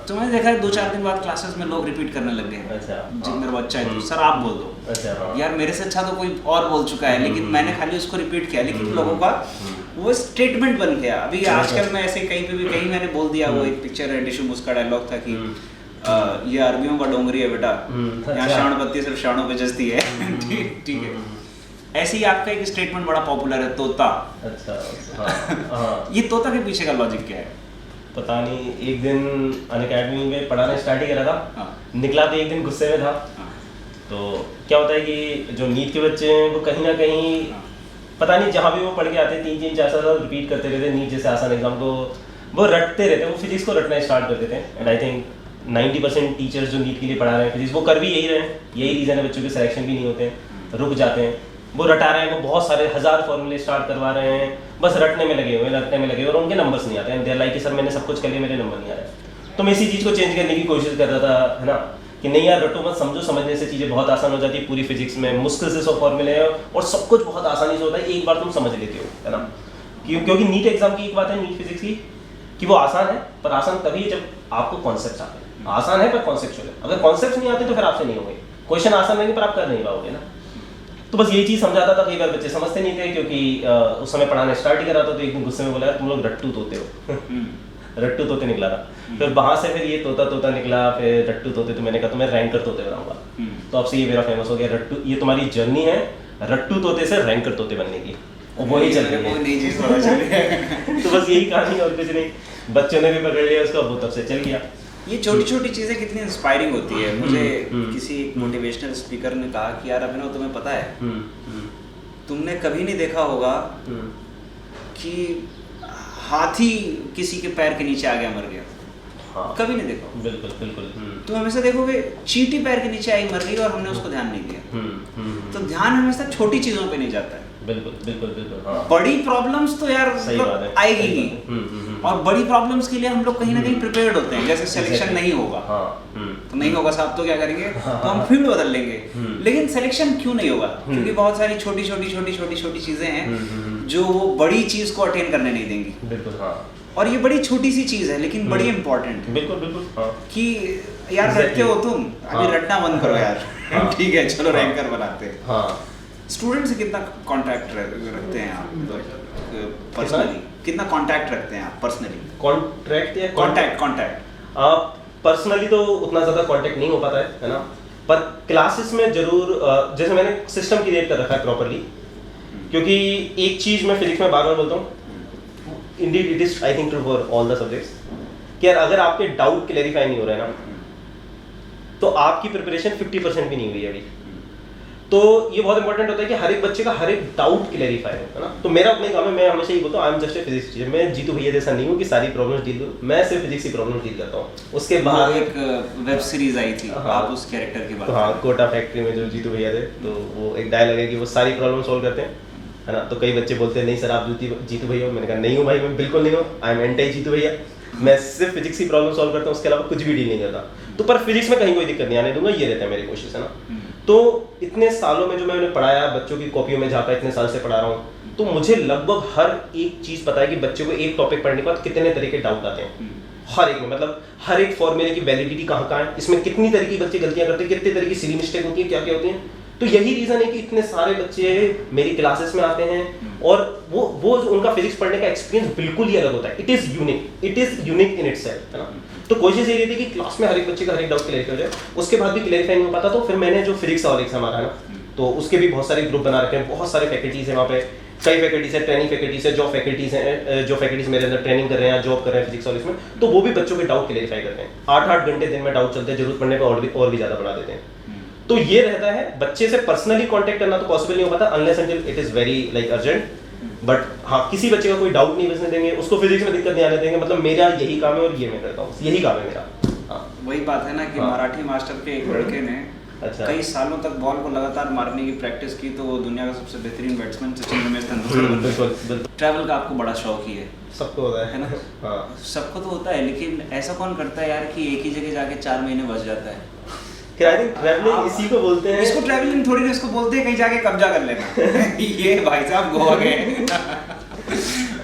तो मैंने देखा 2-4 दिन बाद क्लासेस में लोग रिपीट करने लग गए, जी मेरा बच्चा ही तू, सर आप बोल दो। यार मेरे से अच्छा तो कोई और बोल चुका है, लेकिन मैंने खाली उसको रिपीट किया, लेकिन लोगों का वो स्टेटमेंट बन गया। अभी आजकल मैं ऐसे कहीं पे भी कहीं मैंने बोल दिया, वो एक पिक्चर है डिशुम, उसका डायलॉग था कि ये अरबियों का डोंगरी है बेटा, यहाँ शाण बत्ती सिर्फ शाणों पे जस्ती है। ठीक है, ऐसे ही आपका एक स्टेटमेंट बड़ा पॉपुलर है, तोता। अच्छा, ये तोता के पीछे का लॉजिक क्या है? पता नहीं, एक दिन अनअकैडमी में पढ़ाना स्टार्ट ही करा था, निकला तो एक दिन गुस्से में था। तो क्या होता है कि जो नीट के बच्चे हैं वो कहीं ना कहीं पता नहीं जहाँ भी वो पढ़ के आते 3-4 साल रिपीट करते रहते, नीट जैसे आसान एग्जाम को वो रटते रहते, वो फिजिक्स को रटना स्टार्ट कर देते हैं। एंड आई थिंक 90% टीचर्स जो नीट के लिए पढ़ा रहे हैं फिजिक्स, वो कर भी यही रहे हैं, यही रीज़न है बच्चों के सिलेक्शन भी नहीं होते हैं, रुक जाते हैं, वो रटा रहे हैं, वो बहुत सारे 1000 फॉर्मूले स्टार्ट करवा रहे हैं, बस रटने में लगे हुए और उनके नंबर्स नहीं आते हैं। देयर लाइक कि सर मैंने सब कुछ कर लिया, मेरे नंबर नहीं आ रहे। तो मैं इसी चीज़ को चेंज करने की कोशिश कर रहा था, है ना, कि नहीं यार रटो मत, समझो, समझने से चीज़ें बहुत आसान हो जाती है। पूरी फिजिक्स में मुश्किल से 100 फॉर्मूले हैं और सब कुछ बहुत आसानी से होता है, एक बार तुम समझ लेते हो, है ना। क्योंकि नीट एग्जाम की एक बात है नीट फिजिक्स की कि वो आसान है, पर आसान तभी जब आपको कॉन्सेप्ट आते हैं। आसान है पर कॉन्सेप्चुअल है, अगर कॉन्सेप्ट नहीं आते तो फिर आपसे नहीं होंगे। क्वेश्चन आसान रहेंगे पर आप कर नहीं पाओगे ना। तो बस यही चीज़ समझाता था, कई बार बच्चे समझते नहीं थे क्योंकि उस समय पढ़ाना स्टार्ट ही करा था, तो एक दिन गुस्से में बोला यार तुम लोग रट्टू तोते हो। रट्टू तोते निकला था, फिर वहाँ से फिर ये तोता तोता निकला, फिर रट्टू तोते, तो मैंने कहा तो मैं रैंकर तोते बनाऊंगा। तो अब से ये मेरा फेमस हो गया रट्टू, ये तुम्हारी जर्नी है रट्टू तोते से रैंकर तोते बनने की, और वही चल रही है। नई चीज पता चली। तो बस यही कहानी और कुछ नहीं, बच्चों ने भी पकड़ लिया उसको, वो तब से चल गया। ये छोटी छोटी चीजें कितनी इंस्पायरिंग होती है। मुझे किसी मोटिवेशनल स्पीकर ने कहा कि यार अभिनव तुम्हें पता है तुमने कभी नहीं देखा होगा कि हाथी किसी के पैर के नीचे आ गया मर गया। हाँ, कभी नहीं देखा होगा। बिल्कुल बिल्कुल। तुम हमेशा देखोगे चींटी पैर के नीचे आई मर रही है और हमने उसको ध्यान नहीं दिया। तो ध्यान हमेशा छोटी चीजों पे नहीं जाता है। बिल्कुल बिल्कुल बिल्कुल। हाँ, बड़ी प्रॉब्लम्स तो यार सही बात है, आएगी ही, और बड़ी प्रॉब्लम्स के लिए हम लोग कहीं ना कहीं प्रिपेयर्ड होते हैं। जैसे सिलेक्शन नहीं होगा, तो नहीं होगा साहब, तो क्या करेंगे, तो हम फील्ड बदल लेंगे। लेकिन सिलेक्शन क्यों नहीं होगा? क्योंकि बहुत सारी छोटी छोटी चीजें हैं जो वो बड़ी चीज को अटेन करने नहीं देंगी। बिल्कुल। हाँ, और ये बड़ी छोटी सी चीज है लेकिन बड़ी इंपॉर्टेंट है। बिल्कुल बिल्कुल। हाँ, कि यार रटते हो तुम, अभी हाँ, रटना बंद करो यार। हाँ, ठीक है, चलो हाँ, रैंकर बनाते हैं। हाँ। स्टूडेंट से कितना कांटेक्ट रखते हैं आप पर्सनली? कितना कांटेक्ट रखते हैं आप पर्सनली? कॉन्ट्रैक्ट या कांटेक्ट आप पर्सनली तो उतना ज़्यादा कांटेक्ट नहीं हो पाता है ना, पर क्लासेस में जरूर जैसे मैंने सिस्टम क्रिएट कर रखा है प्रॉपरली, क्योंकि एक चीज़ मैं फिजिक्स में बार बार बोलता हूँ, Indeed it is I think true for all the subjects, कि यार अगर आपके डाउट क्लेरिफाई नहीं हो रहा है ना, तो आपकी प्रिपरेशन 50% भी नहीं हुई है अभी। तो ये बहुत इंपॉर्टेंट होता है कि हर एक बच्चे का हर एक डाउट क्लेरिफाई हो, है ना। तो मेरा अपने काम में मैं हमेशा ये बोलता हूँ, I am just a physics teacher. मैं जीतू भैया जैसा नहीं हूँ कि सारी प्रॉब्लम्स डील करूँ, मैं सिर्फ फिजिक्स की प्रॉब्लम डील करता हूँ। उसके बाद एक वेब सीरीज आई थी, हाँ, आप उस कैरेक्टर की बात तो हाँ, कोटा फैक्ट्री में जो जीतू भैया थे, तो वो एक डायलॉग है कि वो सारी प्रॉब्लम सॉल्व करते हैं, है ना। तो कई बच्चे बोलते हैं नहीं सर आप जीतू भैया हो, मैंने कहा नहीं हूँ भाई, मैं बिल्कुल नहीं हूँ, आई एम एंटी जीतू भैया। मैं सिर्फ फिजिक्स की प्रॉब्लम सॉल्व करता हूँ, उसके अलावा कुछ भी डील नहीं करता। तो पर फिजिक्स में कहीं कोई दिक्कत नहीं आने दूंगा, ये रहता है मेरी कोशिश, है ना। तो इतने सालों में जो मैंने पढ़ाया, बच्चों की कॉपियों में झाँका, इतने साल से पढ़ा रहा हूँ, तो मुझे लगभग हर एक चीज़ पता है कि बच्चे को एक टॉपिक पढ़ने के बाद कितने तरह के डाउट आते हैं। हर एक में, मतलब हर एक फॉर्मूले की वैलिडिटी कहाँ कहाँ है, इसमें कितनी तरह की बच्चे गलतियाँ करते हैं, कितने तरह की सिली मिस्टेक होती है, क्या क्या होती हैं। तो यही रीज़न है कि इतने सारे बच्चे मेरी क्लासेस में आते हैं, और वो उनका फिजिक्स पढ़ने का एक्सपीरियंस बिल्कुल ही अलग होता है। It is unique in itself, है ना। तो कोशिश ये रहती है कि क्लास में हर एक बच्चे का हर एक डाउट क्लियर हो जाए। उसके बाद भी क्लियरिफाई नहीं हो पाता, तो फिर मैंने जो फिजिक्स और एग्जाम आ रहा है ना, तो उसके भी बहुत सारे ग्रुप बना रखे हैं, बहुत सारे फैकल्टीज हैं वहाँ पे, कई फैकल्टीज है, ट्रेनिंग फैकल्टीज है, जो फैकल्टीज मेरे अंदर ट्रेनिंग कर रहे हैं, जॉब कर रहे हैं फिजिक्स और इसमें, तो वो भी बच्चों के डाउट क्लियरिफाई करते हैं। 8-8 घंटे दिन में डाउट चलते हैं, जरूरत पड़ने पर और भी ज़्यादा बढ़ा देते हैं। तो ये रहता है, बच्चे से पर्सनली कांटेक्ट करना तो पॉसिबल नहीं हो पाता unless until it is very like urgent. But हाँ, किसी बच्चे का कोई डाउट नहीं बचने देंगे, उसको फिजिक्स में दिक्कत नहीं आने देंगे, मतलब मेरा यही काम है और ये मैं करता हूँ, यही काम है मेरा। हाँ, वही बात है ना कि हाँ, मराठी मास्टर के एक लड़के ने अच्छा, कई सालों तक बॉल को लगातार मारने की प्रैक्टिस की, तो वो दुनिया का सबसे बेहतरीन बैट्समैन सचिन रमेश तेंदुलकर। बिल्कुल। ट्रैवल का आपको बड़ा शौक ही है, सबको होता है ना। हाँ, सबको तो होता है, लेकिन ऐसा कौन करता है यार कि एक ही जगह जाके 4 महीने बस जाता है? आई थिंक ट्रैवलिंग इसी को बोलते हैं। इसको ट्रैवलिंग थोड़ी ना, इसको बोलते हैं कहीं जाके कब्जा कर लेना। ये भाई साहब गोवा गए।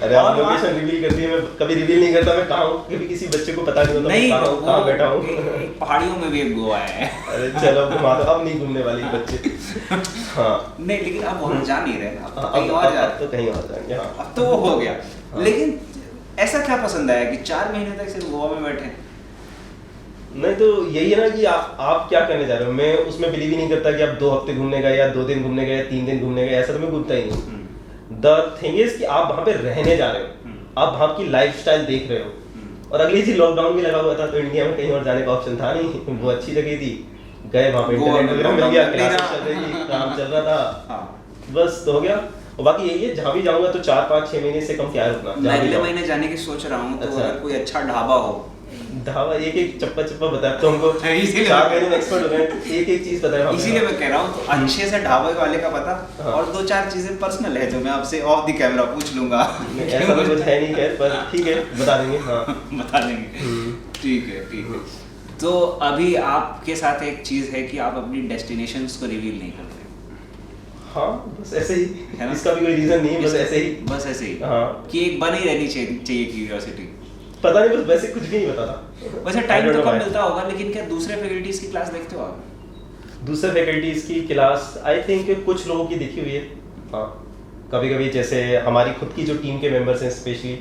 अरे आप लोकेशन रिवील करती है, मैं कभी रिवील नहीं करता मैं कहाँ हूँ, क्योंकि किसी बच्चे को पता नहीं होता नहीं, मैं कहाँ बैठा हूँ। पहाड़ियों में भी एक गोवा है। अरे चलो घुमा दो, अब नहीं घूमने वाली बच्चे। हाँ, नहीं, लेकिन अब वहाँ जा नहीं रहे ना, अब तो अब कहीं और जा रहे। तो कहीं और जाएंगे। हाँ, अब तो वो हो गया। हाँ। लेकिन ऐसा क्या पसंद आया कि 4 महीने तक सिर्फ गोवा में बैठे? नहीं तो यही है ना कि आप क्या करने जा रहे हो। मैं उसमें बिलीव ही नहीं करता कि आप 2 हफ्ते घूमने गए या 2 दिन घूमने गए या 3 दिन घूमने गए, ऐसा तो मैं घूमता ही नहीं। द थिंग इज कि आप वहाँ पे रहने जा रहे हो, आप वहाँ की लाइफस्टाइल देख रहे हो। और अगली चीज लॉकडाउन भी लगा हुआ था, तो इंडिया में कहीं और जाने का ऑप्शन था नहीं, वो अच्छी जगह थी, गए वहाँ पे, इंटरनेट वगैरह मिल गया, क्लासेस चल रही थी, काम चल रहा था, बस तो हो गया। और बाकी यही है, जहाँ भी जाऊँगा तो 4-5-6 महीने से कम क्या रुकना। मैं अगले महीने जाने की सोच रहा हूँ, तो अच्छा। अगर कोई अच्छा ढाबा हो, ढाबा एक चप्पा बताया तो हमको 4 महीने एक्सपर्ट हो गए, एक चीज बताया। इसीलिए मैं कह रहा हूँ, तो अच्छे से ढाबे वाले का पता, हाँ। और 2-4 चीजें पर्सनल है जो मैं आपसे ऑफ द कैमरा पूछ लूंगा। ऐसा तो कुछ है नहीं खैर, पर ठीक है बता देंगे। हाँ, बता देंगे। ठीक है। तो अभी आपके साथ एक चीज है कि आप अपनी डेस्टिनेशंस को रिवील नहीं करते। हाँ, बस ऐसे ही है ना? इसका भी कोई रीजन नहीं है, बस ऐसे ही। हाँ, कि एक बनी रहनी चाहिए क्यूरियोसिटी। पता नहीं, बस वैसे कुछ भी नहीं पता था। वैसे टाइम तो कम मिलता होगा, लेकिन क्या दूसरे फैकल्टीज की क्लास देखते हो आप? दूसरे फैकल्टीज की क्लास आई थिंक कुछ लोगों की देखी हुई है। हाँ, कभी कभी जैसे हमारी खुद की जो टीम के मेंबर्स हैं स्पेशली,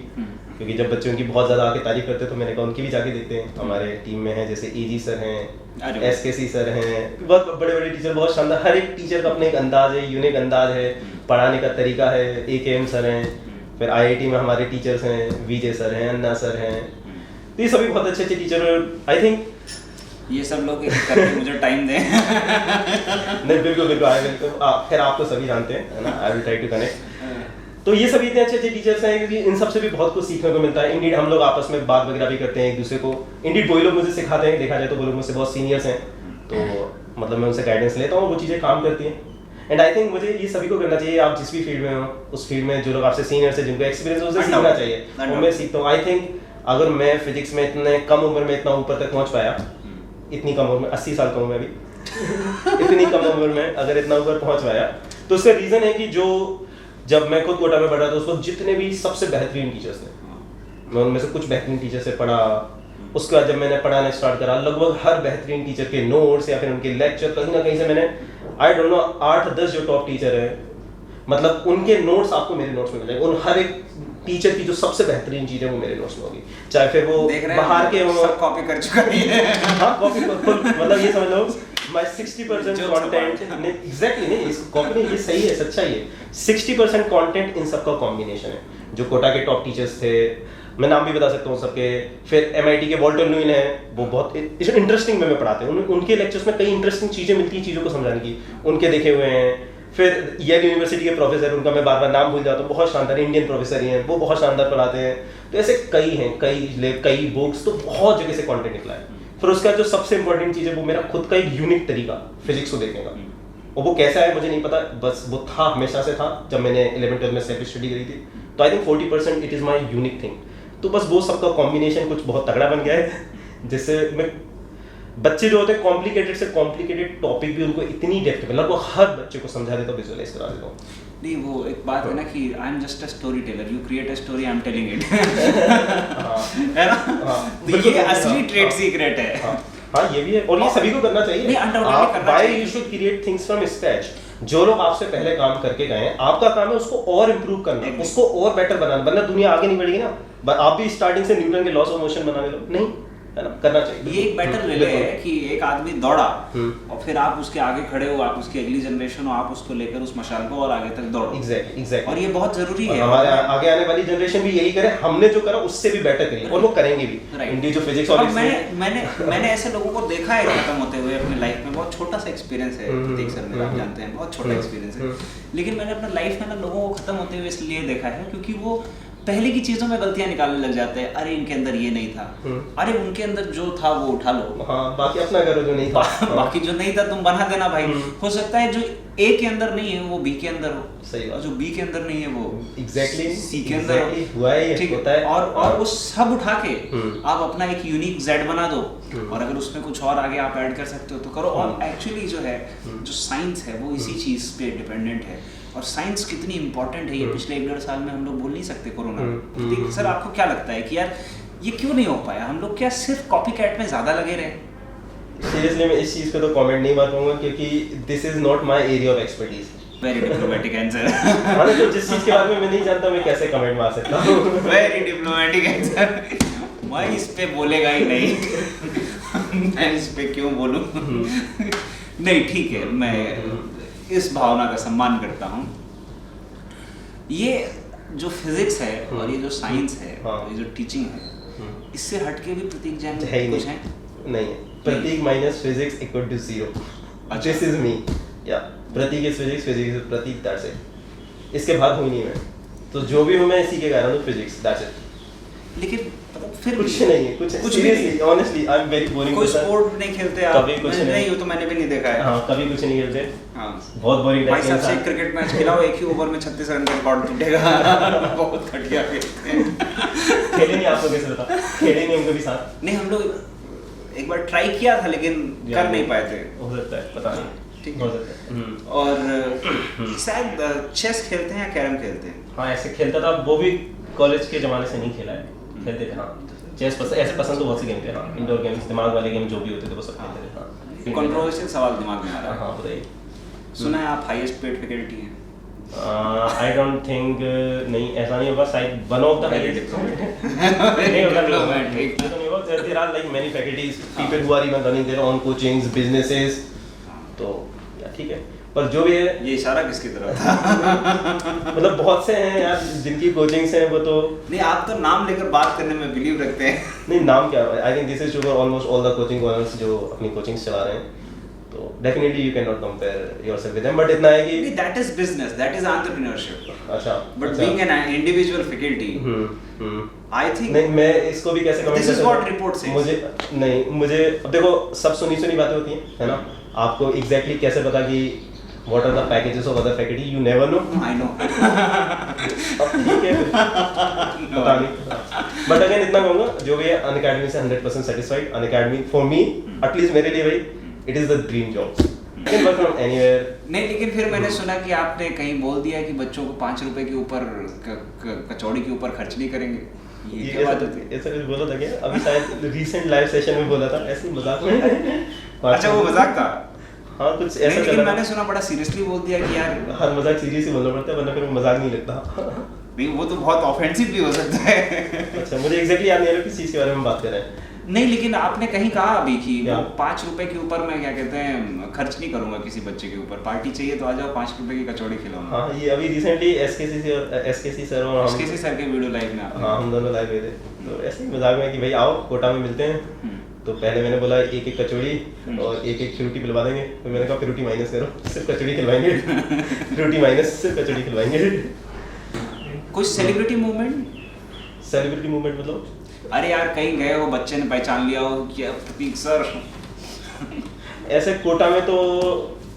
क्योंकि जब बच्चे उनकी बहुत ज़्यादा आके तारीफ करते हैं तो मैंने कहा उनकी भी जाके देखते हैं। हमारे टीम में हैं जैसे एजी सर हैं, एसकेसी सर हैं, बहुत बड़े बड़े टीचर, बहुत शानदार। हर एक टीचर का अपना एक अंदाज है, यूनिक अंदाज है, पढ़ाने का तरीका है। AKM सर हैं, फिर IIT में हमारे टीचर्स हैं, विजय सर हैं, अन्ना सर हैं, तो ये सभी बहुत अच्छे अच्छे टीचर हैं। आई थिंक ये सब लोग करके मुझे टाइम दें। नहीं बिल्कुल बिल्कुल, आई विल। खैर आप तो सभी जानते हैं, है ना, I will try to connect. तो ये सभी इतने अच्छे अच्छे टीचर्स हैं कि इन सब से भी बहुत कुछ सीखने को मिलता है। इंडीड हम लोग आपस में बात वगैरह भी करते हैं एक दूसरे को। इंडीड वही लोग मुझे सिखाते हैं, देखा जाए तो वो लोग मुझसे बहुत सीनियर्स हैं, तो मतलब मैं उनसे गाइडेंस लेता हूँ, वो चीज़ें काम करती हैं। एंड आई थिंक मुझे ये सभी को करना चाहिए। आप जिस भी फील्ड में हो, उस फील्ड में जो लोग आपसे सीनियर्स हैं, जिनको एक्सपीरियंस है, उनसे सीखना चाहिए। वो मैं सीखता हूँ। आई थिंक अगर मैं फिजिक्स में इतने कम उम्र में इतना ऊपर तक पहुँच पाया, इतनी कम उम्र में, 80 साल का हूँ मैं अभी इतनी कम उम्र में अगर इतना ऊपर पहुँच पाया, तो उसका रीज़न है कि जो जब मैं खुद कोटा में पढ़ा था उस वक्त जितने भी सबसे बेहतरीन टीचर्स थे, मैं उनमें से कुछ बेहतरीन टीचर से पढ़ा। उसके बाद जब मैंने पढ़ाना स्टार्ट करा, लगभग हर बेहतरीन टीचर के नोट्स या फिर उनके लेक्चर कहीं ना कहीं से मैंने, आई डोंट नो, 8-10 जो टॉप टीचर है, मतलब उनके नोट्स आपको मेरे नोट्स में मिलेंगे। उन हर एक टीचर की जो सबसे बेहतरीन चीज़ है वो मेरे नोट्स में होगी, चाहे फिर वो बाहर के हो। सब कॉपी कर चुका है। हाँ, कॉपी मतलब ये समझ लो my 60% कंटेंट एग्जैक्टली नहीं, इस कॉपी नहीं, ये सही है, सच्चाई है। 60% कंटेंट इन सब का कॉम्बिनेशन है। जो कोटा के टॉप टीचर्स थे, मैं नाम भी बता सकता हूँ सबके। फिर MIT के वॉल्टर लुइन है, वो बहुत इंटरेस्टिंग वे में पढ़ाते हैं। उनके लेक्चर्स में कई इंटरेस्टिंग चीज़ें मिलती हैं चीज़ों को समझाने की, उनके देखे हुए हैं। फिर येल यूनिवर्सिटी के प्रोफेसर, उनका मैं बार बार नाम भूल जाता हूँ, बहुत शानदार इंडियन प्रोफेसर ही हैं, वो बहुत शानदार पढ़ाते हैं। तो ऐसे कई हैं, कई बुक्स, तो बहुत जगह से कंटेंट निकला है। फिर उसका जो सबसे इंपॉर्टेंट चीज़ है वो मेरा खुद का एक यूनिक तरीका फिजिक्स को देखने का, और वो कैसा है मुझे नहीं पता, बस वो था, हमेशा से था। जब मैंने 11th-12 में सेल्फ स्टडी करी थी, तो I think 40% it is my unique thing. तो बस वो सबका कॉम्बिनेशन कुछ बहुत तगड़ा बन गया है, जिससे मैं बच्चे जो होते हैं कॉम्प्लिकेटेड से कॉम्प्लिकेटेड टॉपिक भी उनको इतनी डेप्थ में लगभग हर बच्चे को समझा देता हूँ, विजुअलाइज करा देता हूँ। नहीं, वो एक बात है ना कि I am just a story teller, you create a story, I am telling it. है ना? तो ये असली ट्रेड सीक्रेट है। हाँ, ये भी है, और ये सभी को करना चाहिए। नहीं, undoubtedly करना चाहिए। You should create things from scratch. जो लोग आपसे पहले काम करके गए हैं, आपका काम है उसको और इम्प्रूव करना, उसको और बेटर बनाना, वरना दुनिया आगे नहीं बढ़ेगी ना। आप भी स्टार्टिंग से न्यूटन के लॉस ऑफ मोशन बनाने लो, नहीं, है ना, करना चाहिए। ये एक बेटर रिले है कि एक आदमी दौड़ा और फिर आप उसके आगे खड़े हो, आप उसकी अगली जनरेशन हो, आप उसको लेकर उस मशाल को और आगे तक दौड़ो। एग्जैक्टली। और ये बहुत जरूरी है। हमारे आगे आने वाली जनरेशन भी यही करे, हमने जो करा उससे भी बेटर करेंगे, और वो करेंगे भी। इंडिया जो फिजिक्स और मैंने ऐसे लोगों को देखा है खत्म होते हुए अपनी लाइफ में। बहुत छोटा सा एक्सपीरियंस है, प्रतीक सर मेरा, आप जानते हैं, बहुत छोटा एक्सपीरियंस है, लेकिन मैंने अपने लाइफ में ना लोगों को खत्म होते हुए इसलिए देखा है क्योंकि वो पहले की चीजों में गलतियां निकालने लग जाते हैं। अरे इनके अंदर ये नहीं था, अरे उनके अंदर जो था वो उठा लो, हाँ, बाकी अपना करो जो नहीं था। बाकी जो नहीं था तुम बना देना भाई। हो सकता है जो A के अंदर नहीं है वो B के अंदर हो, सही बात। जो B के अंदर नहीं है वो एग्जैक्टली C के अंदर हो। हुआ है, ठीक होता है। और वो सब उठा के आप अपना एक यूनिक Z बना दो, और अगर उसमें कुछ और आगे आप ऐड कर सकते हो तो करो। और एक्चुअली जो है, जो साइंस है वो इसी चीज पे डिपेंडेंट है। और साइंस कितनी इंपॉर्टेंट है ये पिछले 1-1.5 साल में हम लोग भूल नहीं सकते। कोरोना, सर आपको क्या लगता है कि यार ये क्यों नहीं हो पाया? हम लोग क्या सिर्फ कॉपी कैट में ज्यादा लगे रहे? सीरियसली मैं इस चीज पे तो कमेंट नहीं मार पाऊंगा, क्योंकि this is not my area of expertise. Very diplomatic answer. हाँ, तो जिस चीज के बारे में मैं नहीं जानता मैं कैसे कमेंट मार सकता हूँ। Very diplomatic answer. मैं इस पे बोलेगा ही नहीं। मैं इस पे क्यों बोलूं? नहीं, ठीक है, मैं इस भावना का सम्मान करता हूँ। ये जो फिजिक्स है और ये जो साइंस है, ये जो टीचिंग है, इससे हटके भी प्रतीक जैन कुछ है? नहीं है। Prateek minus physics equal to 0। This is me. या Prateek is physics, physics is Prateek, that's it. इसके बाद हुई नहीं मैं, तो जो भी हूँ मैं इसी के कारण हूँ, फिजिक्स, दैट्स इट। लेकिन फिर कुछ नहीं है, कुछ seriously honestly I am very boring. कोई स्पोर्ट नहीं खेलते आप? कभी कुछ नहीं। वो तो मैंने भी नहीं देखा है। हाँ, कभी कुछ नहीं खेलते। हाँ, बहुत बोरिंग। भाई साहब से क्रिकेट मैच खिलाओ, एक ही ओवर में 36 रन का रिकॉर्ड टूटेगा। बहुत घटिया खेलते हैं। खेले नहीं, आपको कैसे पता? खेले नहीं उनको भी साथ? नहीं, हम लोग एक बार ट्राई किया था लेकिन कर नहीं पाए थे। हो सकता है, पता नहीं। ठीक हो सकता है। और शायद चेस खेलते हैं या कैरम खेलते हैं? हाँ, ऐसे खेलता था, वो भी कॉलेज के जमाने से नहीं खेला है, खेलते थे। हाँ, चेस पसंद, ऐसे पसंद तो बहुत से गेम थे। हाँ, इंडोर गेम्स, दिमाग वाले गेम जो भी होते थे वो सब खेलते थे। हाँ, कंट्रोवर्शियल सवाल दिमाग में आ रहा है। हाँ बताइए। सुना है आप हाईएस्ट पेड फैकल्टी हैं? आई डोंट थिंक, नहीं ऐसा नहीं होगा, शायद वन ऑफ द हाईएस्ट नहीं होगा, नहीं होगा। There are like many faculties, people who are even running their own coachings, businesses, तो या ठीक है, पर जो भी है ये इशारा किसकी तरफ था? मतलब बहुत से हैं यार जिनकी कोचिंग्स हैं, वो तो नहीं, आप तो नाम लेकर बात करने में बिलीव रखते हैं। नहीं, नाम क्या है, I think this is to almost all the coaching owners जो अपनी कोचिंग्स चला रहे हैं, तो definitely you can not compare yourself with them, but इतना है कि that is business, that is entrepreneurship. अच्छा, but being an individual faculty, I think नहीं, मैं इसको भी कैसे comment this is what report says. मुझे अब देखो, सब सुनी बातें होती हैं, है ना, आपको एग्जैक्टली कैसे पता कि what are the packages of other faculty, you never know. I know. अब ठीक है, पता नहीं, बट अगेन इतना कहूंगा, जो भी है अनअकैडमी से 100% satisfied. Unacademy for me, at least मेरे लिए भाई, it is the dream job. You can work from anywhere. नहीं, लेकिन फिर मैंने सुना कि आपने कहीं बोल दिया कि बच्चों को 5 रुपए के ऊपर कचौड़ी के ऊपर खर्च नहीं करेंगे। ये क्या बात होती है? ऐसा कुछ बोला था क्या? अभी शायद रिसेंट लाइव सेशन में बोला था, ऐसे ही मजाक में। अच्छा, वो मजाक था। हाँ, कुछ नहीं, ऐसा लेकिन चला। मैंने सुना बड़ा सीरियसली बोल दिया कि यार हर मजाक सीरियस ही बोलना पड़ता है, वरना फिर वो मजाक नहीं लगता। नहीं, वो तो बहुत ऑफेंसिव भी हो सकता है। अच्छा, मुझे एग्जैक्टली याद नहीं आ रहा किस चीज के बारे में बात कर रहे हैं। नहीं, लेकिन आपने कहीं कहा अभी कि क्या? वो 5 रुपए के ऊपर मैं क्या कहते हैं खर्च नहीं करूंगा किसी बच्चे के ऊपर। पार्टी चाहिए तो आ जाओ, 5 रुपए की कचौड़ी खिलाऊंगा। हाँ, ये अभी रिसेंटली एसकेसी सर और हम, एसकेसी सर के वीडियो लाइव में हाँ, हम दोनों लाइव गए थे, तो ऐसे ही मजाक में कि भाई आओ कोटा में मिलते हैं। तो पहले मैंने बोला एक कचौड़ी और एक फ्रूटी पिलवा देंगे, तो मैंने कहा फ्रूटी माइनस करो, सिर्फ कचौड़ी खिलवाएंगे। फ्रूटी माइनस, सिर्फ कचौड़ी खिलवाएंगे। कुछ सेलिब्रिटी मूवमेंट? सेलिब्रिटी मूवमेंट मतलब? अरे यार, कहीं गए हो, बच्चे ने पहचान लिया हो कि प्रतीक सर। ऐसे कोटा में तो,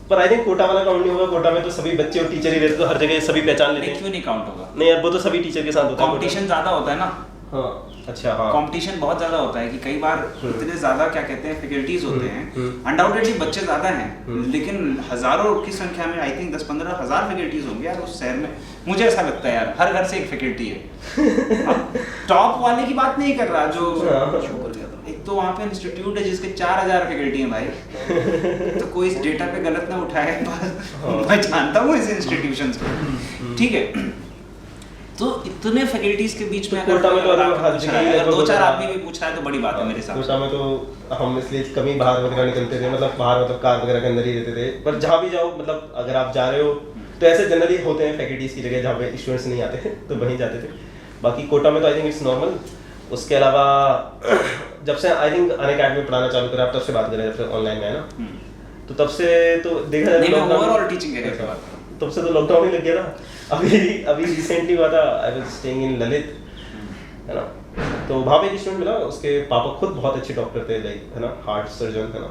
पर आई थिंक कोटा वाला काउंट नहीं होगा। कोटा में तो सभी बच्चे और टीचर ही रहते, तो हर जगह सभी पहचान लेते नहीं, हैं। क्यों नहीं काउंट होगा? नहीं यार, वो तो सभी टीचर के साथ होता है। कंपटीशन ज्यादा होता है ना। हाँ, अच्छा, हाँ, कंपटीशन बहुत ज्यादा होता है कि कई बार इतने ज्यादा क्या कहते हैं फैकल्टीज होते हैं, अनडाउटेडली बच्चे ज्यादा हैं, लेकिन हजारों की संख्या में, आई थिंक 10-15 हजार फैकल्टीज होंगे यार उस शहर में। मुझे ऐसा लगता है यार, हर घर से एक फैकल्टी है। अब टॉप वाले की बात नहीं कर रहा, जो एक तो वहाँ पे इंस्टीट्यूट है जिसके 4000 फैकल्टी हैं भाई। तो कोई इस डेटा पे गलत ना उठाए। मैं जानता हूँ इस इंस्टीट्यूशन को, ठीक है। तो इतने फैकल्टीज के बीच में कोटा में तो अगर 2-4 आदमी भी पूछ रहा है तो बड़ी बात है मेरे साथ। कोटा में तो हम इसलिए कभी बाहर वगैरह निकलते थे, मतलब बाहर मतलब कार वगैरह के अंदर ही रहते थे। पर जहाँ भी जाओ, मतलब अगर आप जा रहे हो तो ऐसे जनरली होते हैं फैकल्टीज की जगह जहाँ पे स्टूडेंट्स नहीं आते तो वहीं जाते थे। बाकी कोटा में तो आई थिंक इट्स नॉर्मल। उसके अलावा जब से आई थिंक अनअकैडमी पढ़ाना चालू करा, तब से बात करें, जब से ऑनलाइन में है ना, तो तब से तो देखा जाए ओवरऑल टीचिंग एरिया की बात, तब से तो लॉकडाउन ही लग गया था। अभी रिसेंटली हुआ था, I was staying in Lalit, है ना, तो वहाँ पे एक स्टूडेंट मिला, उसके पापा खुद बहुत अच्छे डॉक्टर थे, लाइक है ना, हार्ट सर्जन, है ना।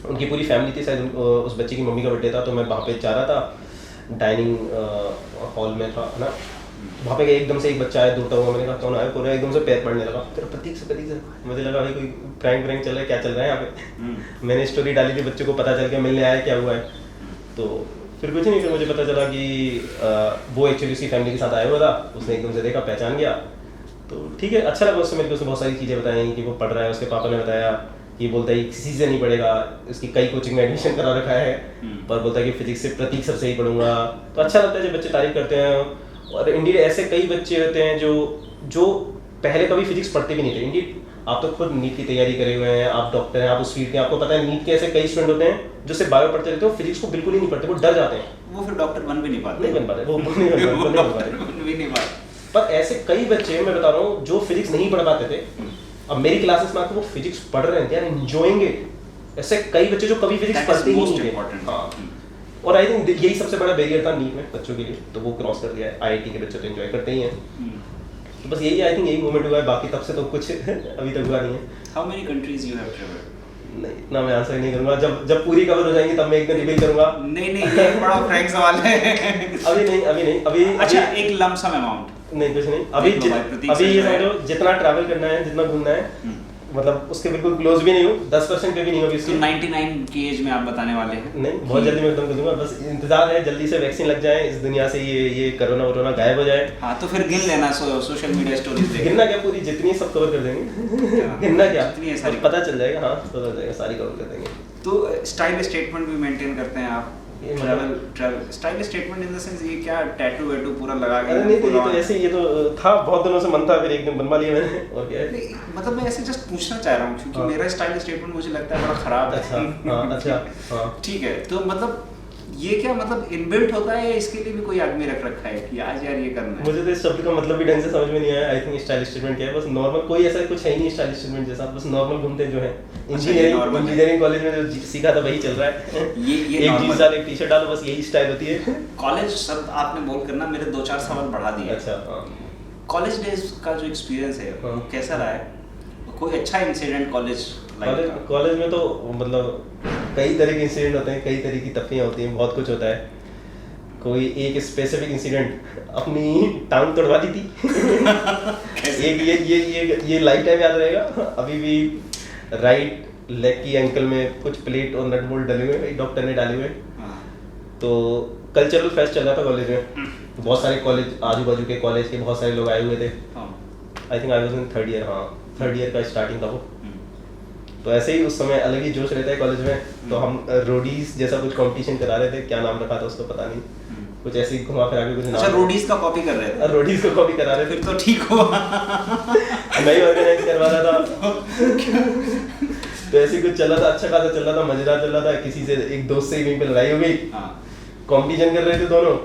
उनकी पूरी फैमिली थी, शायद उस बच्चे की मम्मी का बर्थडे था, तो मैं वहाँ पे जा रहा था, डाइनिंग हॉल में था, है ना। वहाँ पे एकदम से एक बच्चा आया दौड़ता हुआ, मैंने कहा कौन आया, पूरा एकदम से पैर पड़ने लगा, फिर प्रतीक से मुझे लगा भाई कोई प्रैंक चल रहा है, क्या चल रहा है यहाँ पे। मैंने स्टोरी डाली थी, बच्चे को पता चल गया, मिलने आया, क्या हुआ है, तो फिर कुछ नहीं, फिर मुझे पता चला कि वो एक्चुअली उसकी फैमिली के साथ आया हुआ था। उसने एकदम से देखा, पहचान गया, तो ठीक है, अच्छा लगा उससे मिलकर। उसने बहुत सारी चीज़ें बताई कि वो पढ़ रहा है, उसके पापा ने बताया कि बोलता है किसी से नहीं पढ़ेगा, इसकी कई कोचिंग में एडमिशन करा रखा है, पर बोलता है कि फिजिक्स से प्रतीक सबसे ही पढ़ूंगा। तो अच्छा लगता है जब बच्चे तारीफ करते हैं। और इंडिया ऐसे कई बच्चे होते हैं जो पहले कभी फिजिक्स पढ़ते भी नहीं थे। इंडिया, आप तो खुद नीट की तैयारी करे हुए हैं, आप डॉक्टर हैं, आप उस फील्ड के, आपको पता है नीट के ऐसे कई स्टूडेंट होते हैं जो सिर्फ बायो पढ़ते रहते हो, फिजिक्स को बिल्कुल ही नहीं पढ़ते, वो डर जाते हैं, वो फिर डॉक्टर बन भी नहीं पाते, नहीं बन पाते, वो नहीं बन पाते। पर ऐसे कई बच्चे, मैं बता रहा हूँ, जो फिजिक्स नहीं पढ़ पाते थे, अब मेरी क्लासेस में आके वो फिजिक्स पढ़ रहे हैं, एंजॉयिंग इट। ऐसे कई बच्चे जो कभी फिजिक्स पढ़ते ही नहीं थे। हाँ, और आई थिंक यही सबसे बड़ा बैरियर था नीट में बच्चों के लिए, तो वो क्रॉस कर दिया है। आईआईटी के बच्चे तो एंजॉय करते ही हैं, तो बस यही आई थिंक यही मूवमेंट हुआ है, बाकी तब से तो कुछ अभी तक हुआ नहीं है। How many countries you have travelled? नहीं, इतना मैं आंसर नहीं करूंगा, जब पूरी कवर हो जाएंगी तब मैं एक दिन रिवील करूंगा। नहीं, ये बड़ा फ्रैंक सवाल है। अभी अच्छा, एक लमसम अमाउंट नहीं, कुछ नहीं, अभी ये समझो जितना ट्रैवल करना है, जितना घूमना है, मतलब उसके बिल्कुल क्लोज भी नहीं हूँ, 10% पे भी नहीं हूँ तो इसकी। 99 की एज में आप बताने वाले हैं? नहीं, बहुत जल्दी मैं एकदम कर दूंगा, बस इंतजार है जल्दी से वैक्सीन लग जाए, इस दुनिया से ये कोरोना वोरोना गायब हो जाए। हाँ तो फिर गिन लेना सोशल मीडिया स्टोरीज देख। गिनना क्या, पूरी जितनी सब कवर कर देंगे। गिनना क्या, जितनी है सारी पता चल जाएगा। हाँ पता चल जाएगा, सारी कवर कर देंगे। तो स्टाइल स्टेटमेंट भी मेंटेन करते हैं आप? ये travel style statement in the sense ये क्या टैटू वैटू पूरा लगा के? अरे नहीं, तो ये तो ऐसे ही, ये तो था बहुत दिनों से मन था, फिर एक दिन बनवा लिया मैंने, और क्या है। नहीं, मतलब मैं ऐसे जस्ट पूछना चाह रहा हूँ क्योंकि हाँ। मेरा स्टाइल स्टेटमेंट मुझे लगता है बड़ा खराब है। अच्छा हाँ, अच्छा हाँ। ठीक है, तो मतलब ये क्या मतलब इनबिल्ट होता है या इसके लिए भी कोई आदमी रख रखा है कि आज यार ये करना है? मुझे तो इस शब्द का मतलब भी ढंग से समझ में नहीं आया। आई थिंक स्टाइल स्टेटमेंट क्या है, बस नॉर्मल, कोई ऐसा कुछ है ही नहीं स्टाइल स्टेटमेंट जैसा, बस नॉर्मल घूमते जो है। इंजीनियरिंग कॉलेज में जो सीखा था वही चल रहा है। ये एक normal जीन्स डाल, एक टी-शर्ट डालो, बस यही स्टाइल होती है। कॉलेज शब्द आपने बोल करना मेरे 2-4 सवाल बढ़ा दिए। अच्छा हाँ। कॉलेज डेज का जो एक्सपीरियंस है वो हाँ। कैसा रहा है? कोई अच्छा इंसिडेंट कॉलेज लाइफ का? कॉलेज में तो मतलब कई तरह के इंसिडेंट होते हैं, कई तरह की तफरीयाँ होती हैं, बहुत कुछ होता है। कोई एक स्पेसिफिक इंसिडेंट, अपनी टांग तोड़वा दी थी। एक ये लाइफ टाइम याद रहेगा। अभी भी राइट लेग की एंकल में कुछ प्लेट और नट बोल्ट डले हुए, डॉक्टर ने डाले हुए। हाँ। तो कल्चरल फेस्ट चल रहा था कॉलेज में, तो बहुत सारे कॉलेज, आजू बाजू के कॉलेज के बहुत सारे लोग आए हुए थे। हाँ। I think I was in third year, हाँ थर्ड ईयर का स्टार्टिंग था वो। हम्म। तो ऐसे ही उस समय अलग ही जोश रहता है कॉलेज में। तो हम रोडीज जैसा कुछ कंपटीशन करा रहे थे, क्या नाम रखा था उसको पता नहीं, कुछ ऐसे ही घुमा फिरा के कुछ अच्छा, नाम, रोडीज का कॉपी कर रहे थे? रोडीज को कॉपी करा रहे थे। फिर तो ठीक हुआ। मैं ही ऑर्गेनाइज करवा रहा था। तो ऐसे ही कुछ चल रहा था, अच्छा खासा चल रहा था, मजेदार चल रहा था। किसी से, एक दोस्त से ही वहीं पे लड़ाई हो गई, हाँ। कंपटीशन कर रहे थे दोनों।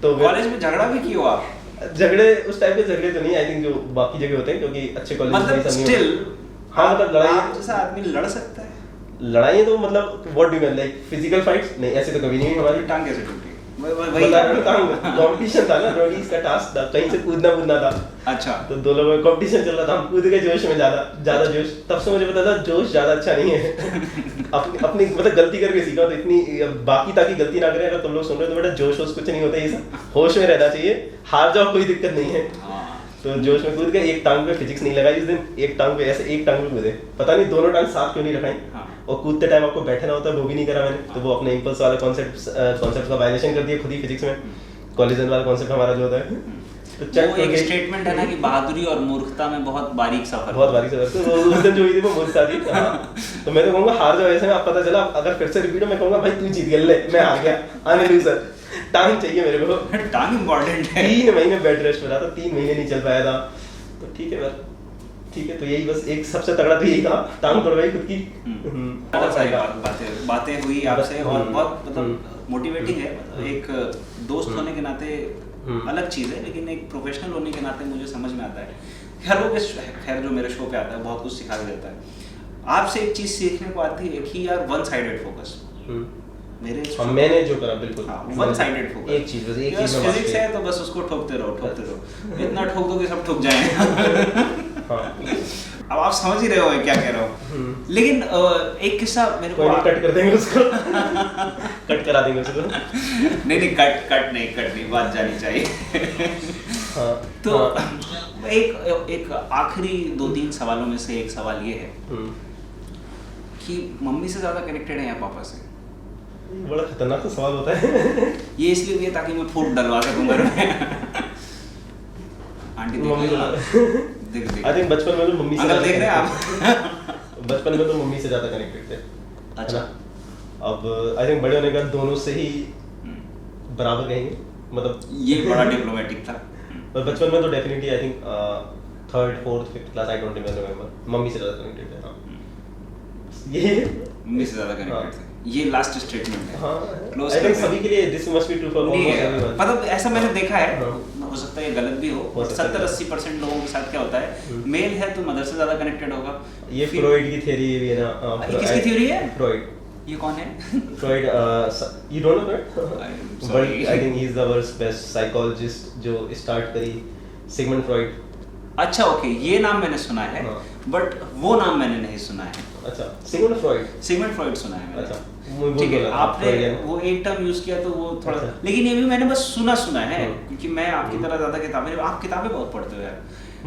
तो कॉलेज में झगड़ा भी क्यों आप? झगड़े उस टाइप के झगड़े तो नहीं, आई थिंक जो बाकी जगह होते हैं, क्योंकि अच्छे कॉलेज मतलब स्टिल हाँ, मतलब लड़ाई, आप जैसा आदमी लड़ सकता है? लड़ाई तो मतलब what do you mean, like physical fights? नहीं, ऐसे तो कभी नहीं हुई हमारी। टांग कैसे टूटी? कंपटीशन था ना, रोडीज का टास्क था, कहीं से कूदना था। अच्छा। तो दो लोगों में कंपटीशन चल रहा था, हम कूद गए जोश में, ज्यादा जोश। तब से मुझे पता था जोश ज्यादा अच्छा नहीं है। अपनी मतलब गलती करके सीखा, तो इतनी बाकी ताकि गलती ना करें। अगर तुम लोग सुन रहे हो तो बेटा जोश कुछ नहीं होता, ये सब होश में रहना चाहिए, हार जाओ कोई दिक्कत नहीं है। तो जोश में कूद गए, एक टांग पे फिजिक्स नहीं लगाई उस दिन, एक टांग पे ऐसे, एक टांग पे कूदे, पता नहीं दोनों टांग साथ क्यों नहीं रखाई। हाँ। और कूदते टाइम आपको बैठना होता है, वो भी नहीं करा मैंने। तो वो अपने इम्पल्स वाले कॉन्सेप्ट का वायलेशन कर दिया खुद ही फिजिक्स में। कॉलिजन वाला कॉन्सेप्ट हमारा जो होता है, तो वो एक स्टेटमेंट है ना कि बहादुरी और मूर्खता में बहुत बारीक सफर। बहुत बारीक सफर। तो उस दिन जो हुई थी वो मूर्खता थी। हाँ। तो मैं तो कहूँगा हार जाओ ऐसे में। आप पता चला अगर फिर से रिपीट हो, मैं कहूँगा भाई तू जीत गया, ले मैं हार गया, आने लूजर। टांग चाहिए मेरे को, टांग इम्पोर्टेंट है। 3 महीने बेड रेस्ट में रहा था, 3 महीने नहीं चल पाया था। तो ठीक है यार, ठीक है। तो यही बस एक सबसे तगड़ा तो यही था, टांग तोड़वाई खुद की। बहुत सारी बातें हुई आपसे, और बहुत मतलब मोटिवेटिंग है। मतलब एक दोस्त होने के नाते अलग चीज़ है, लेकिन एक प्रोफेशनल होने के नाते मुझे समझ में आता है। खैर जो मेरे शो पे आता है बहुत कुछ सिखा के देता है। आपसे एक चीज़ सीखने को आती है कि यार वन साइडेड फोकस। मैंने जो करा बिल्कुल वन साइडेड फोकस, एक चीज, बस एक चीज में फिजिक्स है तो बस उसको ठोकते रहो। इतना ठोक दो कि सब ठोक जाएं। अब आप समझ ही रहे हो क्या कह रहा हूँ। लेकिन एक किस्सा मेरे को कट कर देंगे उसको। कट करा देंगे उसको। नहीं कट नहीं, बात जानी चाहिए। तो एक आखिरी 2-3 सवालों में से एक सवाल ये है कि मम्मी से ज्यादा कनेक्टेड है या पापा से? बड़ा खतरनाक तो सवाल होता है। ये इसलिए भी है ताकि मैं फूट डलवा सकूं घर में। आंटी देख आई थिंक बचपन में तो मम्मी से अंकल देख रहे हैं आप? बचपन में तो मम्मी से ज्यादा कनेक्टेड थे। अच्छा। अब आई थिंक बड़े होने का दोनों से ही बराबर कहेंगे, मतलब ये बड़ा डिप्लोमेटिक था। पर बचपन में तो definitely I think 3rd 4th 5th class, I don't remember, mummy से ज्यादा कनेक्टेड थे। हाँ, ये मम्मी से ज्यादा कनेक्टेड थे, ये लास्ट स्टेटमेंट है। हाँ, क्लोज आई थिंक सभी के लिए this must be true for almost everyone. मतलब ऐसा मैंने देखा है, हो सकता है ये गलत भी हो, 70-80% लोगों के साथ क्या होता है, मेल है तो मदर से ज्यादा कनेक्टेड होगा। ये फ्रॉइड की थ्योरी भी है ना। ये किसकी थ्योरी है? फ्रॉइड। ये कौन है? Freud, you don't know that? But I think he is the world's best psychologist जो स्टार्ट करी, सिगमंड फ्रॉइड। अच्छा ओके, ये नाम मैंने सुना है, बट वो नाम मैंने नहीं सुना है। अच्छा, सिगमंड फ्रॉइड सुना है मैंने। अच्छा, ठीक है, आपने वो एक टर्म यूज किया तो वो थोड़ा लेकिन ये भी मैंने बस सुना है, क्योंकि मैं आपकी तरह ज्यादा आप किताबें बहुत पढ़ते हो यार।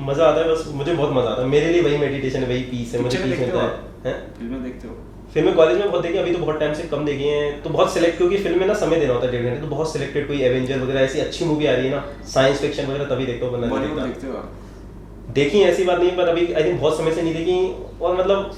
मजा आता है, बस मुझे बहुत मजा आता है, मेरे लिए वही मेडिटेशन है, वही पीस है, मुझे पीस मिलता है। फिल्में देखते हो? फिल्में कॉलेज में बहुत देखी, अभी तो बहुत टाइम से कम देखी हैं, तो बहुत सिलेक्ट, क्योंकि फिल्म में ना समय देना होता है 1.5 घंटे, तो बहुत सिलेक्टेड, कोई एवेंजर वगैरह ऐसी अच्छी मूवी आ रही है ना, साइंस फिक्शन वगैरह, तभी देखता हूँ, वरना नहीं बॉलीवुड देखता। देखते हो आप? देखी ऐसी बात नहीं, पर अभी आई थिंक बहुत समय से नहीं देखी, और मतलब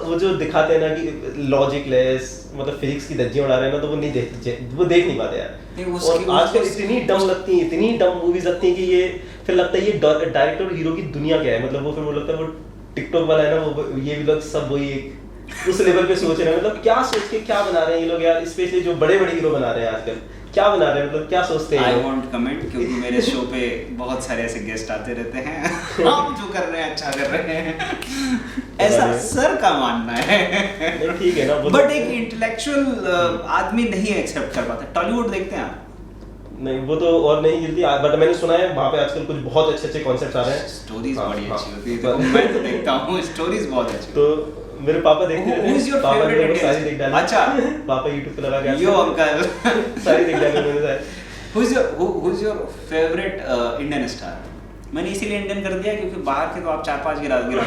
वो जो दिखाते हैं ना कि लॉजिक लेस, मतलब फिजिक्स की धज्जियां उड़ा रहे हैं ना, तो वो देख नहीं पाते यार। नहीं, और आजकल इतनी डम लगती है, इतनी डम मूवीज लगती हैं कि ये फिर लगता है ये डायरेक्टर और हीरो की दुनिया क्या है, मतलब वो फिर वो लगता है वो टिकटॉक वाला है ना, वो ये भी लोग सब वही एक उस लेवल पे सोच रहे हैं, मतलब क्या सोच के क्या बना रहे हैं ये लोग यार, स्पेशली जो बड़े बड़े हीरो बना रहे हैं आजकल, क्या बना रहे हैं, मतलब क्या सोचते हैं। आई वॉन्ट कमेंट, क्योंकि मेरे शो पे बहुत सारे ऐसे गेस्ट आते रहते हैं, आप जो कर रहे हैं अच्छा कर रहे हैं, ऐसा सर का मानना है। नहीं ठीक है ना, बट एक इंटेलेक्चुअल आदमी नहीं एक्सेप्ट कर पाता। टॉलीवुड देखते हैं आप? नहीं वो तो और नहीं गिरती, बट मैंने सुना है वहाँ पे आजकल कुछ बहुत अच्छे अच्छे कॉन्सेप्ट्स आ रहे हैं, स्टोरीज हाँ, बड़ी हाँ। अच्छी होती है, तो मैं तो देखता हूँ, स्टोरीज बहुत अच्छी। तो मेरे पापा देखते Who रहते is your हैं, पापा ने favorite मेरे को सारी Indian? देख डाली। अच्छा। पापा यूट्यूब पे लगा के यो अंकल। सारी देख डाली मैंने सारी। Who's your favorite Indian star? मैंने इसीलिए इंडियन कर दिया क्योंकि बाहर के तो आप 4-5 गिरा दोगे,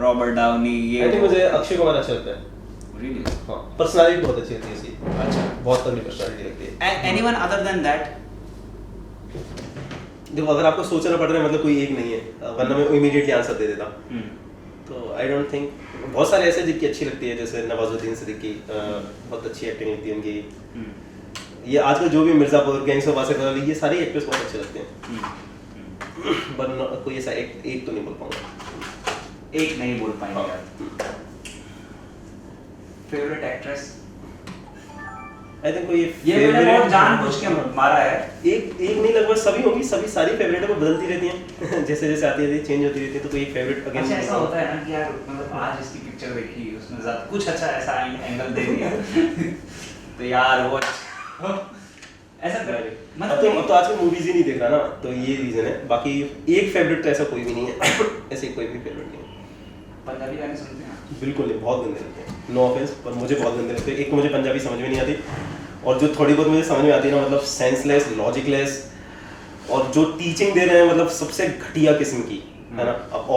रॉबर्ट डाउनी, ये आई थिंक मुझे अक्षय कुमार अच्छा लगता है, Really? हाँ, पर्सनालिटी बहुत अच्छी होती है इसकी, अच्छा। बहुत तगड़ी पर्सनालिटी लगती है। Anyone other than that? देखो अगर आपको सोचना पड़ रहा है, मतलब कोई एक नहीं है, वरना मैं इमीडिएटली आंसर दे देता। तो आई डोंट थिंक, बहुत सारे ऐसे जिनकी अच्छी लगती है, जैसे नवाजुद्दीन सिद्दीकी, बहुत अच्छी एक्टिंग लगती है उनकी। ये आजकल जो भी मिर्जापुर, गैंग्स ऑफ वासेपुर, ये सारे एक्टर्स बहुत अच्छे लगते हैं, वरना कोई ऐसा एक तो नहीं बोल पाऊंगा। एक नहीं बोल पाएंगे आप। Favourite actress? आई थिंक कोई ये मैंने बहुत जानबूझ के मारा है। एक नहीं, लगभग सभी होंगी, सभी सारी फेवरेट है, वो बदलती रहती हैं जैसे जैसे आती रहती है, चेंज होती रहती है, तो कोई फेवरेट अगेन। अच्छा ऐसा होता है ना कि यार मतलब आज इसकी पिक्चर देखी, उसमें ज्यादा कुछ अच्छा ऐसा एंगल दे दिया तो यार वो ऐसा कर मतलब तो आजकल मूवीज ही नहीं देख रहा ना, तो ये रीजन है, बाकी एक फेवरेट तो ऐसा कोई भी नहीं है ऐसे कोई भी फेवरेट नहीं है। पंजाबी गाने सुनते हैं? बिल्कुल नहीं, बहुत गंदे लगते हैं, नो ऑफेंस, पर मुझे बहुत गंदे लगते हैं। एक तो मुझे पंजाबी समझ में नहीं आती, और जो थोड़ी बहुत मुझे समझ में आती है ना, मतलब सेंसलेस, लॉजिकलेस, और जो टीचिंग दे रहे हैं मतलब सबसे घटिया किस्म की, है ना। अब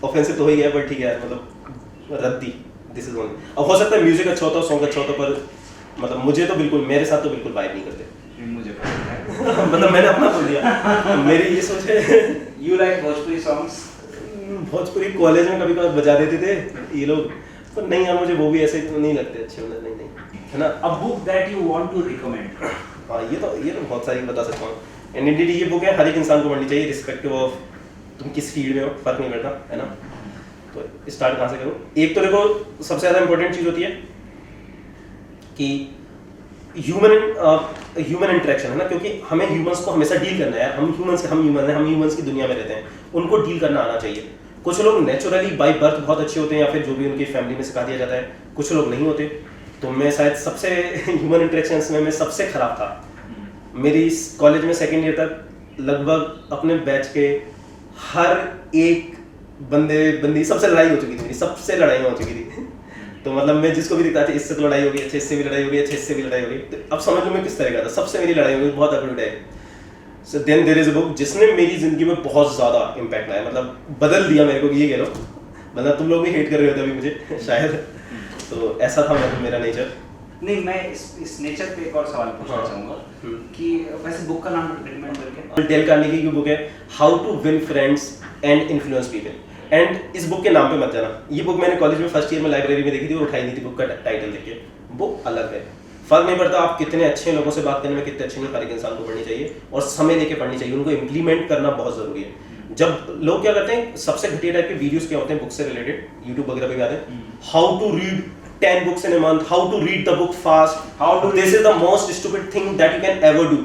ऑफेंसिव तो हो ही गया, पर ठीक है मतलब रद्दी, दिस इज ओनली। अब हो सकता है म्यूजिक अच्छा होता, सॉन्ग अच्छा होता, पर मतलब मुझे तो बिल्कुल, मेरे साथ तो बिल्कुल वाइब नहीं करते। मुझे पसंद है। मतलब मैंने अपना बोल दिया, मेरी ये सोच है। You like Bhojpuri songs? Bhojpuri college में कभी कभार बजा देते थे ये लोग, पर नहीं यार मुझे वो भी ऐसे नहीं लगते अच्छे, मतलब नहीं है ना। A book that you want to recommend? हाँ ये तो बहुत सारी बता सकता हूँ, एंड इंडीड ये बुक है, हर एक इंसान को पढ़नी चाहिए, रिस्पेक्टिव ऑफ तुम किस फील्ड में हो, फर्क नहीं पड़ता, है ना। तो स्टार्ट कहाँ से करूँ? एक तो देखो सबसे ज़्यादा इंपॉर्टेंट चीज़ होती है कि ह्यूमन इंटरेक्शन, है ना, क्योंकि हमें ह्यूमंस को हमेशा डील करना है यार, हम ह्यूमंस की दुनिया में रहते हैं, उनको डील करना आना चाहिए। कुछ लोग नेचुरली बाय बर्थ बहुत अच्छे होते हैं, या फिर जो भी उनकी फैमिली में सिखा दिया जाता है, कुछ लोग नहीं होते। तो मैं शायद सबसे ह्यूमन इंटरेक्शंस में मैं सबसे खराब था। मेरी कॉलेज में सेकेंड ईयर तक लगभग अपने बैच के हर एक बंदी सबसे लड़ाई हो चुकी थी, मेरी सबसे लड़ाई हो चुकी थी तो मतलब मैं जिसको भी दिखता था, इससे तो लड़ाई होगी, अच्छे इससे भी लड़ाई होगी, अच्छे इससे भी लड़ाई होगी, तो अब समझ लो मैं किस तरह का था, सबसे मेरी लड़ाई होगी, बहुत अप्रूड है। So then there is a book जिसने मेरी जिंदगी में बहुत ज़्यादा इम्पैक्ट लाया, मतलब बदल दिया मेरे को, ये कह लो, मतलब तुम लोग भी हेट कर रहे होते अभी मुझे शायद, तो ऐसा था मतलब मेरा नेचर। नहीं, मैं इस नेचर पे एक और सवाल पूछना चाहूँगा कि वैसे बुक का नाम रिकमेंड करके। डेल कार्नेगी की बुक है how to win friends and influence people, and इस बुक के नाम पे मत जाना। ये बुक मैंने कॉलेज में फर्स्ट ईयर में लाइब्रेरी में देखी थी और उठाई नहीं थी, बुक का टाइटल देख के। बुक अलग है, फर्क नहीं पड़ता आप कितने अच्छे लोगों से बात करने में कितने अच्छे नहीं, हर एक इंसान को पढ़नी चाहिए और समय लेके पढ़नी चाहिए, उनको इम्प्लीमेंट करना बहुत जरूरी है। जब लोग क्या करते हैं, सबसे घटिया टाइप के वीडियोस क्या होते हैं बुक से रिलेटेड, यूट्यूब वगैरह पे भी आते हैं, how to read 10 books in a month, how to read the book fast, this is the most stupid thing that you can ever do,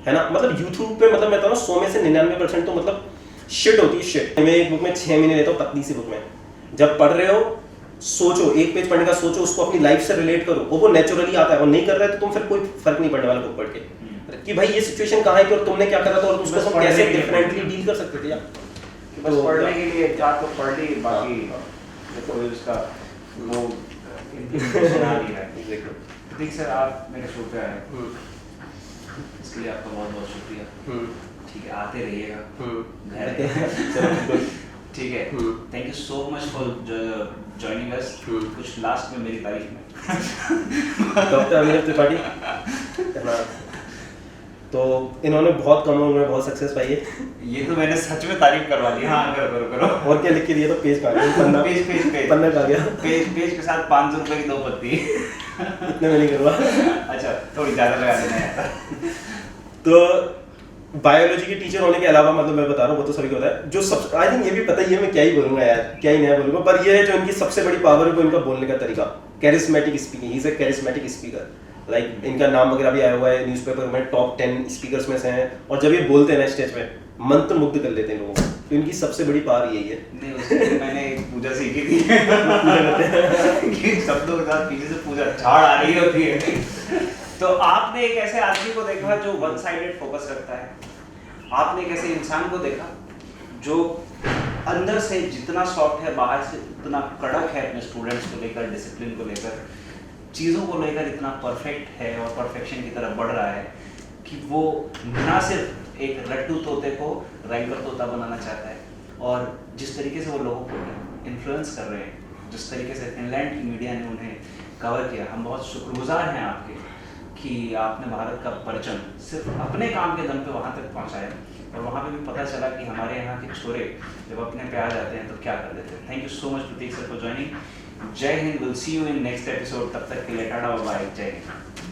है ना। मतलब यूट्यूब पे मतलब मैं तो 100 में से 99% तो मतलब शिट होती है, शिट। मैं एक बुक में 6 महीने लेता हूँ, पतली सी बुक में, जब पढ़ रहे हो सोचो, एक पेज पढ़ने का सोचो, उसको अपनी लाइफ से रिलेट करो, वो नेचुरली आता है, और नहीं कर रहा है तो तुम फिर कोई फर्क नहीं पड़ने वाला बुक पढ़ के कि भाई ये सिचुएशन कहाँ है कि और तुमने क्या करा था और उसको तुम कैसे डिफरेंटली डील कर सकते थे यार। बस पढ़ने के लिए जा तो पढ़ ली, बाकी देखो उसका वो इम्प्लीमेंटेशन आ रही है। प्रतीक सर, आप मेरे शो पे आए, इसके लिए आपका बहुत बहुत शुक्रिया। ठीक है, आते रहिएगा घर चलो बिल्कुल। ठीक है। Thank you so much for joining us. कुछ लास्ट में मेरी तारीफ में डॉक्टर अभिनव त्रिपाठी है ना, तो इन्होंने बहुत कम उम्र में बहुत सक्सेस पाई है। ये तो मैंने सच में तारीफ करवा दी। हाँ, करो करो करो। और क्या लिख के दिया तो पेज का पन्ना पेज पेज पेज पन्ना का गया, पेज के साथ 500 रुपए की 2 पत्ती। इतने में नहीं करवा। अच्छा, थोड़ी ज्यादा लगा देना यार। तो बायोलॉजी के टीचर होने के अलावा, मतलब मैं बता रहा हूँ वो तो सभी को होता है, जो सब आई थिंक ये भी पता ही है, मैं क्या ही बोलूंगा यार, क्या ही नया बोलूंगा, पर ये है जो इनकी सबसे बड़ी पावर है वो इनका बोलने का तरीका, charismatic speaking. He is a charismatic speaker. Like इनका नाम वगैरह भी आया हुआ है न्यूज़पेपर में, टॉप 10 स्पीकर्स में से हैं, और जब ये बोलते हैं ना स्टेज पे, मंत्रमुग्ध कर लेते हैं लोगों को। तो इनकी सबसे बड़ी पावर यही है। नहीं, उसके लिए मैंने एक पूजा सीखी थी कि शब्दों के साथ पीछे से पूजा झाड़ आ रही होती है। तो आपने एक ऐसे आदमी को देखा जो वन साइडेड फोकस रखता है, आपने एक ऐसे इंसान को देखा जो अंदर से जितना सॉफ्ट है, बाहर से उतना कड़क है, अपने स्टूडेंट्स को लेकर, डिसिप्लिन को लेकर, चीज़ों को लेकर इतना परफेक्ट है और परफेक्शन की तरफ बढ़ रहा है कि वो ना सिर्फ एक रट्टू तोते को रैंकर तोता बनाना चाहता है, और जिस तरीके से वो लोगों को इन्फ्लुएंस कर रहे हैं, जिस तरीके से फिनलैंड की मीडिया ने उन्हें कवर किया, हम बहुत शुक्रगुजार हैं आपके कि आपने भारत का परचम सिर्फ अपने काम के दम पे वहाँ तक पहुँचाया, और वहाँ पे भी पता चला कि हमारे यहाँ के छोरे जब अपने पे आ जाते हैं तो क्या कर देते हैं। Thank you so much Prateek sir for joining. जय हिंद। Will see you in next episode. तब तक के लिए टाटा बाय बाय। जय हिंद।